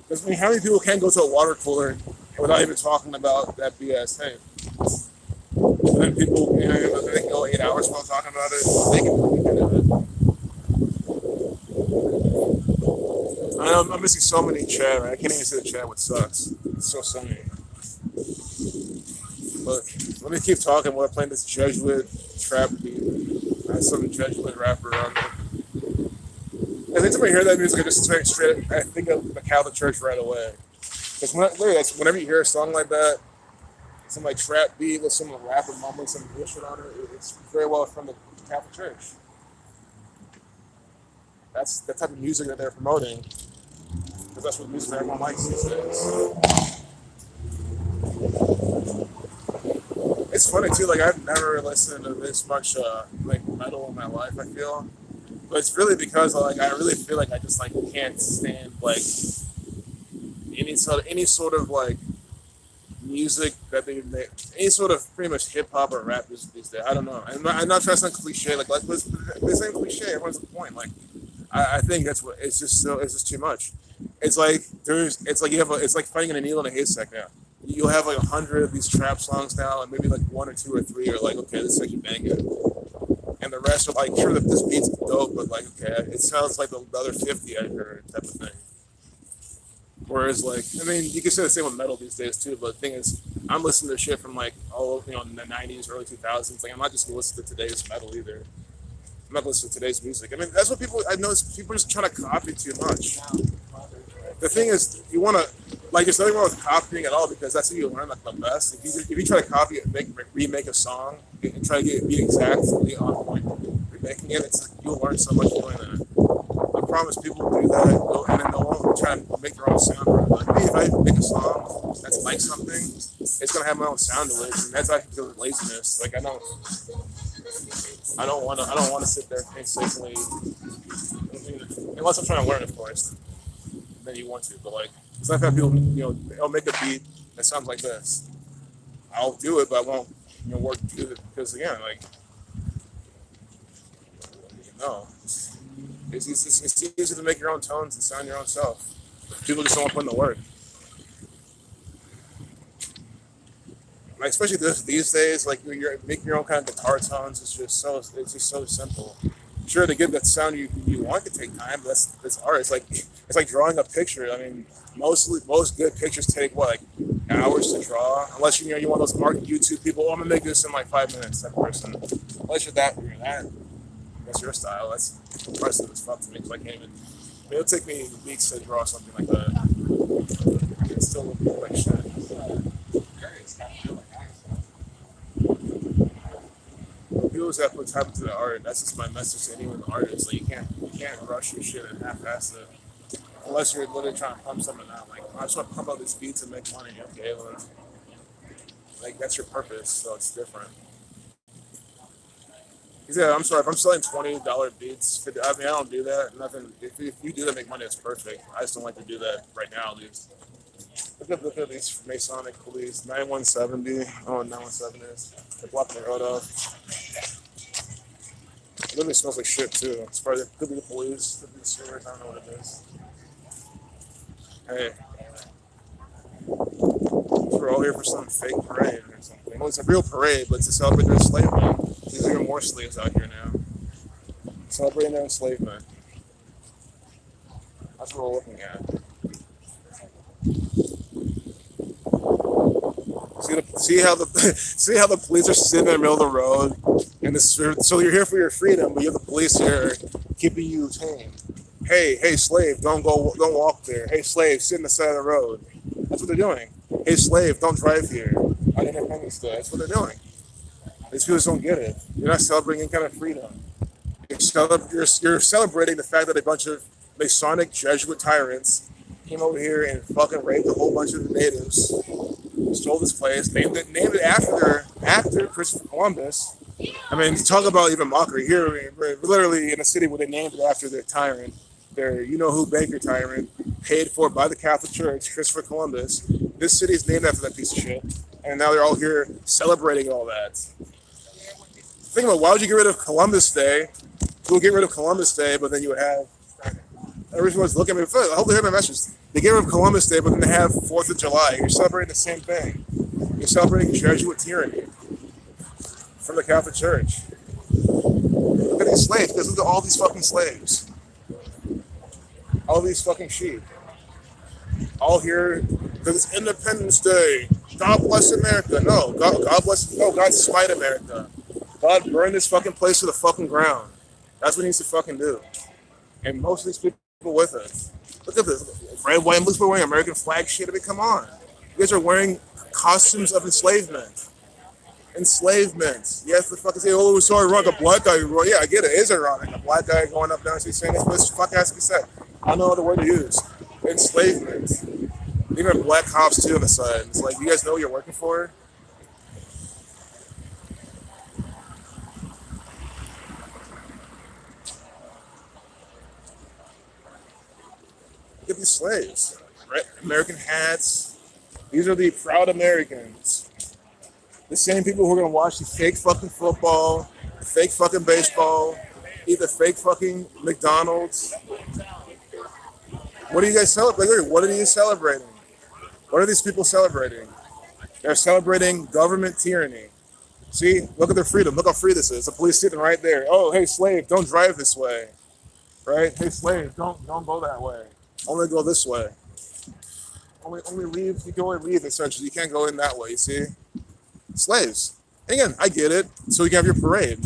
Because how many people can go to a water cooler without even talking about that BS thing? And then people, they can go 8 hours while talking about it. They can do it. I'm missing so many chat, right? I can't even see the chat, which sucks. It's so sunny. But let me keep talking while I'm playing this Jesuit trap beat. I had some Jesuit rapper on there. every time I hear that music, I just straight I think of the Catholic Church right away. Because literally, that's whenever you hear a song like that, some like trap beat with some rapper mumbling some bullshit on it, it's very well from the Catholic Church. That's the type of music that they're promoting, because that's what music that everyone likes these days. It's funny too. Like I've never listened to this much like metal in my life. I feel, but it's really because like I really feel like I just like can't stand like any sort of like music that they make, any sort of pretty much hip hop or rap these days. I don't know. I'm not trying to sound cliche. Like this ain't cliche. Everyone's the point. Like I think that's what it's just too much. It's like it's like finding a needle in a haystack now. You'll have like 100 of these trap songs now, and maybe like one or two or three are like, okay, this is actually banging, and the rest are like, sure, that this beat's dope, but like, okay, it sounds like the other 50 I heard type of thing. Whereas like, I mean, you can say the same with metal these days too, but the thing is, I'm listening to shit from like all over, in the 90s, early 2000s. Like, I'm not just gonna listen to today's metal either. I'm not listening to today's music. I mean, that's what I notice. People are just trying to copy too much. The thing is, you want to, like, there's nothing wrong with copying at all, because that's how you learn like the best. If you try to copy it, remake a song, and try to get it beat exactly on point, remaking it, you'll learn so much doing that. I promise people will do that, and then they'll try and make their own sound. Like me, if I make a song that's like something, it's gonna have my own sound to it, and that's actually because of laziness. Like I don't want to sit there painstakingly, unless I'm trying to learn, of course. Then you want to, but like, it's not that people, they'll make a beat that sounds like this. I'll do it, but I won't, work to do it, because again, like, no, it's easy to make your own tones and sound your own self. People just don't want to put in the work. Like, especially these days, like you're making your own kind of guitar tones. It's just so simple. Sure, to get that sound you want to take time, but that's art. It's like drawing a picture. I mean, most good pictures take what, like hours to draw, unless you want those market YouTube people. Oh, I'm gonna make this in like 5 minutes. That person, unless you're that, that's your style. That's impressive as fuck to me. Because I can't even. I mean, it'll take me weeks to draw something like that. It still look like shit. People just have to put time into the art. That's just my message to anyone artist. Like, you can't rush your shit and half-ass it, unless you're literally trying to pump something out. Like, I just want to pump out these beats and make money. Okay, well, like, that's your purpose, so it's different. Yeah, I'm sorry if I'm selling $20 beats. I mean, I don't do that. Nothing. If you do that, make money. It's perfect. I just don't like to do that right now, at least. Look at these Masonic police. 9170. Oh, 917 is. They're blocking the road off. It literally smells like shit too. It's probably could be the police, could be the sewers. I don't know what it is. Hey, we're all here for some fake parade or something. Well, it's a real parade, but it's to celebrate their enslavement. There's even more slaves out here now, celebrating their enslavement. That's what we're looking at. See how the police are sitting in the middle of the road, and so you're here for your freedom, but you have the police here keeping you tame. Hey, slave, don't walk there. Hey, slave, sit in the side of the road. That's what they're doing. Hey, slave, don't drive here on Independence Day. That's what they're doing. These people just don't get it. You're not celebrating any kind of freedom. You're celebrating the fact that a bunch of Masonic Jesuit tyrants came over here and fucking raped a whole bunch of the natives. Stole this place, named it after Christopher Columbus. I mean, talk about even mockery. Here, we're literally in a city where they named it after their tyrant, their you-know-who banker tyrant, paid for by the Catholic Church, Christopher Columbus. This city is named after that piece of shit, and now they're all here celebrating all that. Think about, why would you get rid of Columbus Day? We'll get rid of Columbus Day, but then you would have everyone's looking at me. I hope they hear my message. They get rid of Columbus Day, but then they have 4th of July. You're celebrating the same thing. You're celebrating Jesuit tyranny from the Catholic Church. Look at these slaves, because look at all these fucking slaves. All these fucking sheep. All here because it's Independence Day. God bless America. No, God smite America. God burn this fucking place to the fucking ground. That's what he needs to fucking do. and most of these people with us. Look at this. Red, white, and blue people wearing American flag shit. I mean, come on. You guys are wearing costumes of enslavement. Enslavement. Yes, the fuck is it? Oh, sorry, wrong. A black guy. Yeah, I get it. It is ironic. A black guy going up down the street saying this, but this fuck has to be said. I don't know the word to use. Enslavement. Even black cops too on the side. It's like, you guys know what you're working for? Look at these slaves. Right? American hats. These are the proud Americans. The same people who are gonna watch the fake fucking football, the fake fucking baseball, eat the fake fucking McDonald's. What are you guys celebrating? What are you celebrating? What are these people celebrating? They're celebrating government tyranny. See, look at their freedom. Look how free this is. The police sitting right there. Oh, hey, slave, don't drive this way. Right? Hey, slave, don't go that way. Only go this way. Only leave. You can only leave essentially. You can't go in that way. You see, slaves. And again, I get it. So you can have your parade.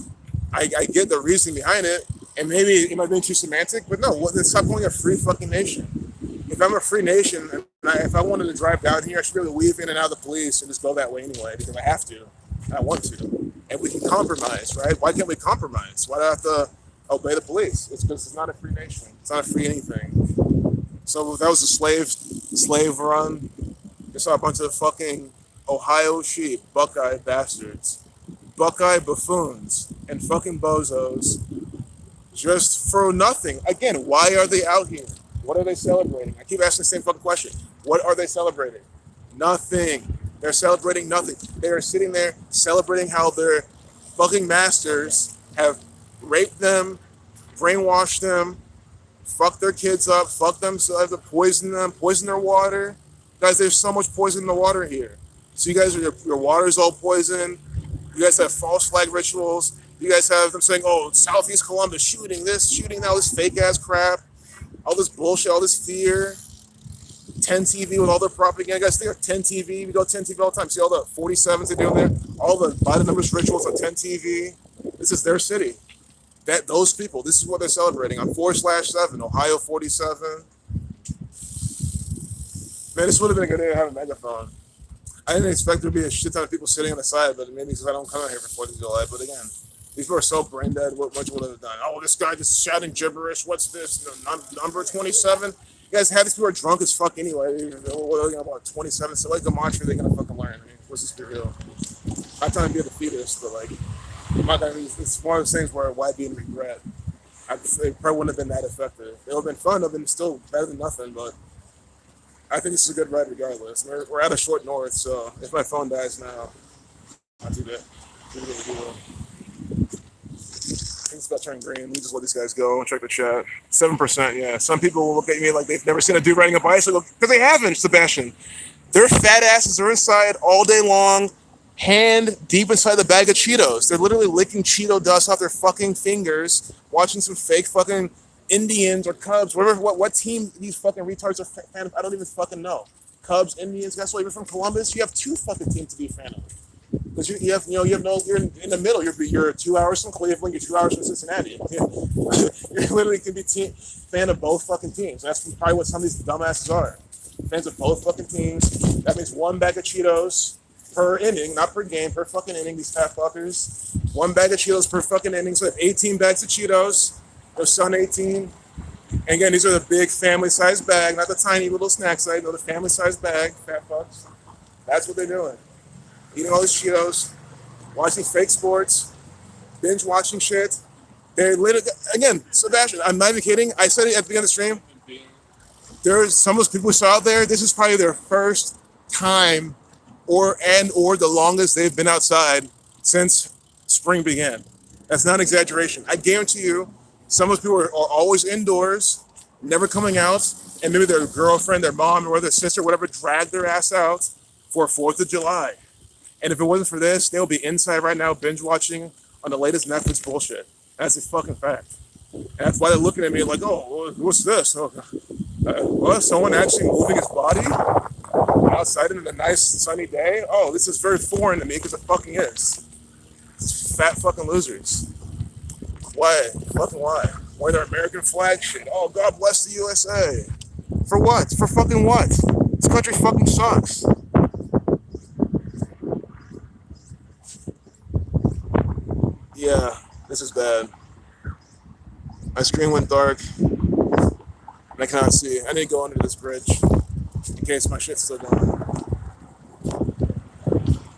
I get the reasoning behind it, and maybe it might be too semantic, but no. Then stop calling it a free fucking nation. If I'm a free nation, and if I wanted to drive down here, I should be able to weave in and out of the police and just go that way anyway because I have to. I want to, and we can compromise, right? Why can't we compromise? Why do I have to obey the police? It's because it's not a free nation. It's not a free anything. So that was a slave run. You saw a bunch of fucking Ohio sheep, Buckeye bastards, Buckeye buffoons, and fucking bozos, just for nothing. Again, why are they out here? What are they celebrating? I keep asking the same fucking question. What are they celebrating? Nothing. They're celebrating nothing. They are sitting there celebrating how their fucking masters have raped them, brainwashed them, fucked their kids up, fucked them, so have to poison them, poison their water. Guys, there's so much poison in the water here. So you guys, your water's all poisoned. You guys have false flag rituals. You guys have them saying, oh, Southeast Columbus shooting this, shooting that, all this fake ass crap, all this bullshit, all this fear. 10 TV with all their propaganda. Guys, think of 10 TV. We go 10 TV all the time. See all the 47s they do there? All the by the numbers rituals on 10 TV. This is their city. Those people, this is what they're celebrating on 4/7, Ohio 47. Man, this would have been a good day to have a megaphone. I didn't expect there to be a shit ton of people sitting on the side, but maybe because I don't come out here for 4th of July. But again, these people are so brain dead. What much would have done? Oh, this guy just shouting gibberish. What's this? Number 27? You guys have these people are drunk as fuck anyway. They're about 27. So like the mantra, they're gonna fucking learn. I mean, what's this big deal? I'm trying to be a defeatist, but like, it's one of those things where why be in regret? It probably wouldn't have been that effective. It would have been fun. It would have been still better than nothing, but I think this is a good ride regardless. We're at a short north, so if my phone dies now, I'll do that. Do what we do. I think it's about turning green. Let me just let these guys go and check the chat. 7%, yeah. Some people will look at me like they've never seen a dude riding a bicycle because they haven't, Sebastian. Their fat asses are inside all day long, hand deep inside the bag of Cheetos. They're literally licking Cheeto dust off their fucking fingers, watching some fake fucking Indians or Cubs, whatever. What team these fucking retards are fan of? I don't even fucking know. Cubs, Indians. Guess what? You're from Columbus. You have 2 fucking teams to be a fan of. Because you're in the middle. You're 2 hours from Cleveland. You're 2 hours from Cincinnati. You literally can be fan of both fucking teams. That's probably what some of these dumbasses are. Fans of both fucking teams. That means 1 bag of Cheetos per inning, not per game, per fucking inning. These fat fuckers. 1 bag of Cheetos per fucking inning. So they have 18 bags of Cheetos. Their son 18. And again, these are the big family-sized bag, not the tiny little snack size. No, the family-sized bag. Fat fucks. That's what they're doing. Eating all these Cheetos, watching fake sports, binge watching shit. They're literally, again, Sebastian, I'm not even kidding. I said it at the beginning of the stream. There's some of those people we saw out there. This is probably their first time or the longest they've been outside since spring began. That's not an exaggeration. I guarantee you, some of those people are always indoors, never coming out, and maybe their girlfriend, their mom, or their sister, whatever, dragged their ass out for 4th of July. And if it wasn't for this, they'll be inside right now binge watching on the latest Netflix bullshit. That's a fucking fact. And that's why they're looking at me like, oh, what's this? Oh, what? Someone actually moving his body outside in a nice sunny day? Oh, this is very foreign to me because it fucking is. It's fat fucking losers. Why? Fucking why? wear their American flag shit. Oh, God bless the USA. For what? For fucking what? This country fucking sucks. Yeah, this is bad. My screen went dark, and I cannot see. I need to go under this bridge in case my shit's still going.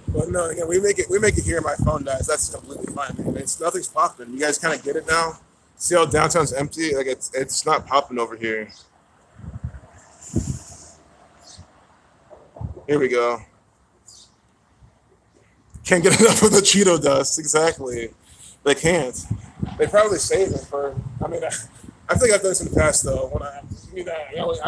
But no, again, we make it here. My phone dies. That's completely fine. I mean, nothing's popping. You guys kind of get it now. See how downtown's empty? Like it's not popping over here. Here we go. Can't get enough of the Cheeto dust. Exactly. They can't. They probably save it for. I mean, I think I've done this in the past though. When I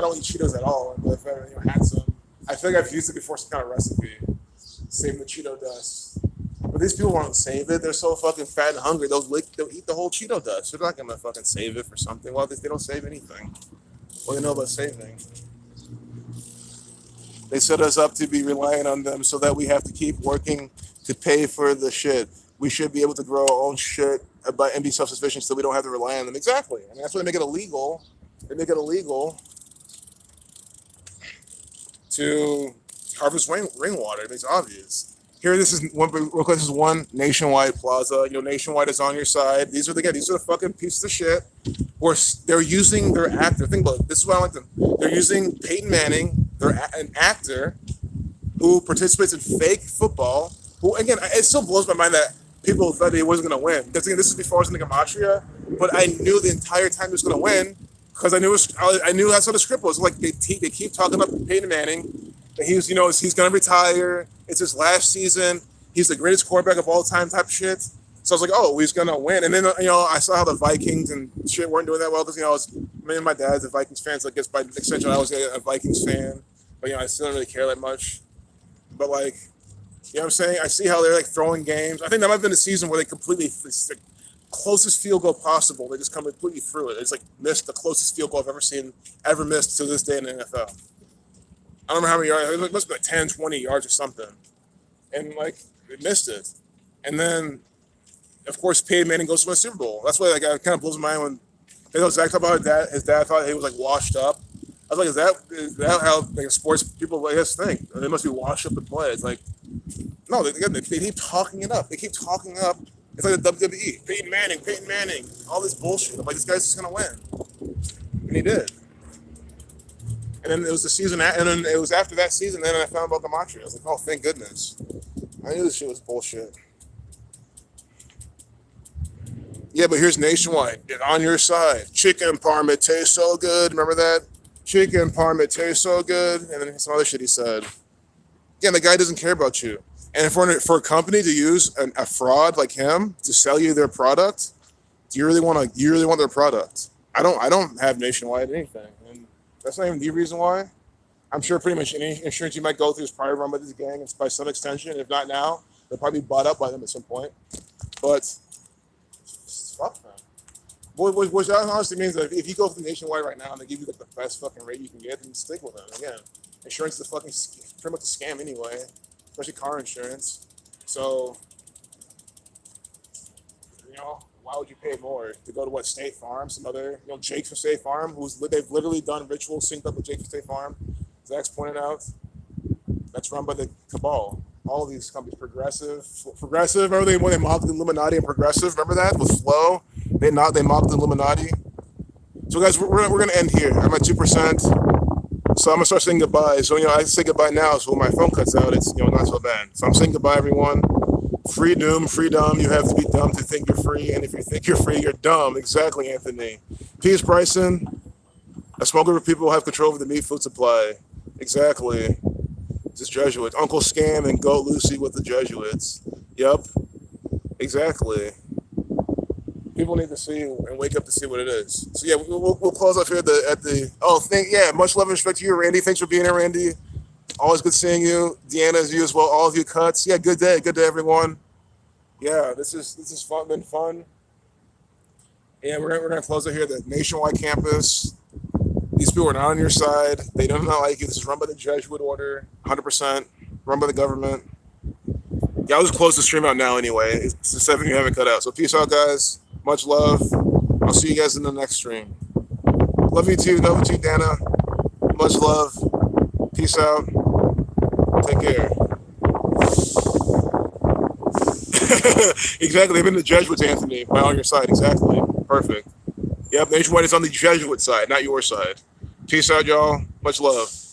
don't eat Cheetos at all. But if I had some, I think I've used it before some kind of recipe. Save the Cheeto dust. But these people won't save it. They're so fucking fat and hungry. They'll eat the whole Cheeto dust. They're not gonna fucking save it for something. Well, they don't save anything. What do they know about saving? They set us up to be reliant on them so that we have to keep working to pay for the shit. We should be able to grow our own shit and be self-sufficient so we don't have to rely on them. Exactly. I mean, that's why they make it illegal. They make it illegal to harvest rainwater. It's obvious. Here, this is one. Real quick, this is one Nationwide Plaza. Nationwide is on your side. These are the fucking pieces of shit. Where they're using their actor. Think about it. This is why I like them. They're using Peyton Manning. They're an actor who participates in fake football. Who again, it still blows my mind that people thought he wasn't going to win. Because again, this is before I was in the Gematria, but I knew the entire time he was going to win because I knew that's what the script was. Like they keep talking about Peyton Manning. That he's going to retire. It's his last season. He's the greatest quarterback of all time type shit. So I was like, oh, he's going to win. And then, I saw how the Vikings and shit weren't doing that well because, me and my dad's a Vikings fan. So I guess by extension, I was a Vikings fan. But, I still don't really care that much. But, like, you know what I'm saying? I see how they're, like, throwing games. I think that might have been a season where they completely, it's the closest field goal possible. They just come completely through it. It's, like, missed the closest field goal I've ever missed to this day in the NFL. I don't remember how many yards. It must be like 10, 20 yards or something. And, like, they missed it. And then, of course, Peyton Manning goes to win a Super Bowl. That's why it kind of blows my mind when they know Zach talked about his dad thought he was, like, washed up. I was like, is that how like, sports people, I guess, think? They must be washed up to play. It's like, no, they keep talking it up. They keep talking up. It's like the WWE. Peyton Manning, all this bullshit. I'm like, this guy's just going to win. And he did. And then it was the season, and then it was after that season, then I found about the Gematria. I was like, oh, thank goodness. I knew this shit was bullshit. Yeah, but here's Nationwide. On your side. Chicken parm, it tastes so good. Remember that? Chicken parm, it tastes so good. And then some other shit he said. Yeah, the guy doesn't care about you. And for a company to use a fraud like him to sell you their product, do you really want their product? I don't have Nationwide anything. And that's not even the reason why. I'm sure pretty much any insurance you might go through is probably run by this gang. It's by some extension. If not now, they'll probably be bought up by them at some point. But fuck them. Which honestly means that if you go for Nationwide right now and they give you like the best fucking rate you can get, then stick with them. Again, insurance is pretty much a scam anyway, especially car insurance. So, why would you pay more to go to State Farm? Some other, Jake from State Farm, they've literally done rituals synced up with Jake from State Farm. Zach's pointed out, that's run by the cabal. All of these companies, Progressive. Remember when they mocked the Illuminati and Progressive? Remember that with Flow? They mocked the Illuminati. So guys, we're gonna end here. I'm at 2%. So I'm gonna start saying goodbye. So I say goodbye now. So when my phone cuts out, it's not so bad. So I'm saying goodbye, everyone. Freedom. You have to be dumb to think you're free, and if you think you're free, you're dumb. Exactly, Anthony. Peace, Bryson. A small group of people have control over the meat food supply. Exactly. It's Jesuits. Uncle Scam and Goat Lucy with the Jesuits. Yep. Exactly. People need to see and wake up to see what it is. So yeah, we'll close off here at the much love and respect to you, Randy. Thanks for being here, Randy. Always good seeing you. Deanna, as you as well. All of you cuts. Yeah, good day, everyone. Yeah, this is fun. Been fun. And we're gonna close it here at the Nationwide campus. These people are not on your side. They do not like you. This is run by the Jesuit order, 100%. Run by the government. Yeah, I'll just close the stream out now anyway. It's the 7 you haven't cut out. So peace out, guys. Much love. I'll see you guys in the next stream. Love you too. Love you too, Dana. Much love. Peace out. Take care. Exactly. They've been the Jesuits, Anthony. By on your side. Exactly. Perfect. Yep. Nationwide is on the Jesuit side, not your side. Peace out, y'all. Much love.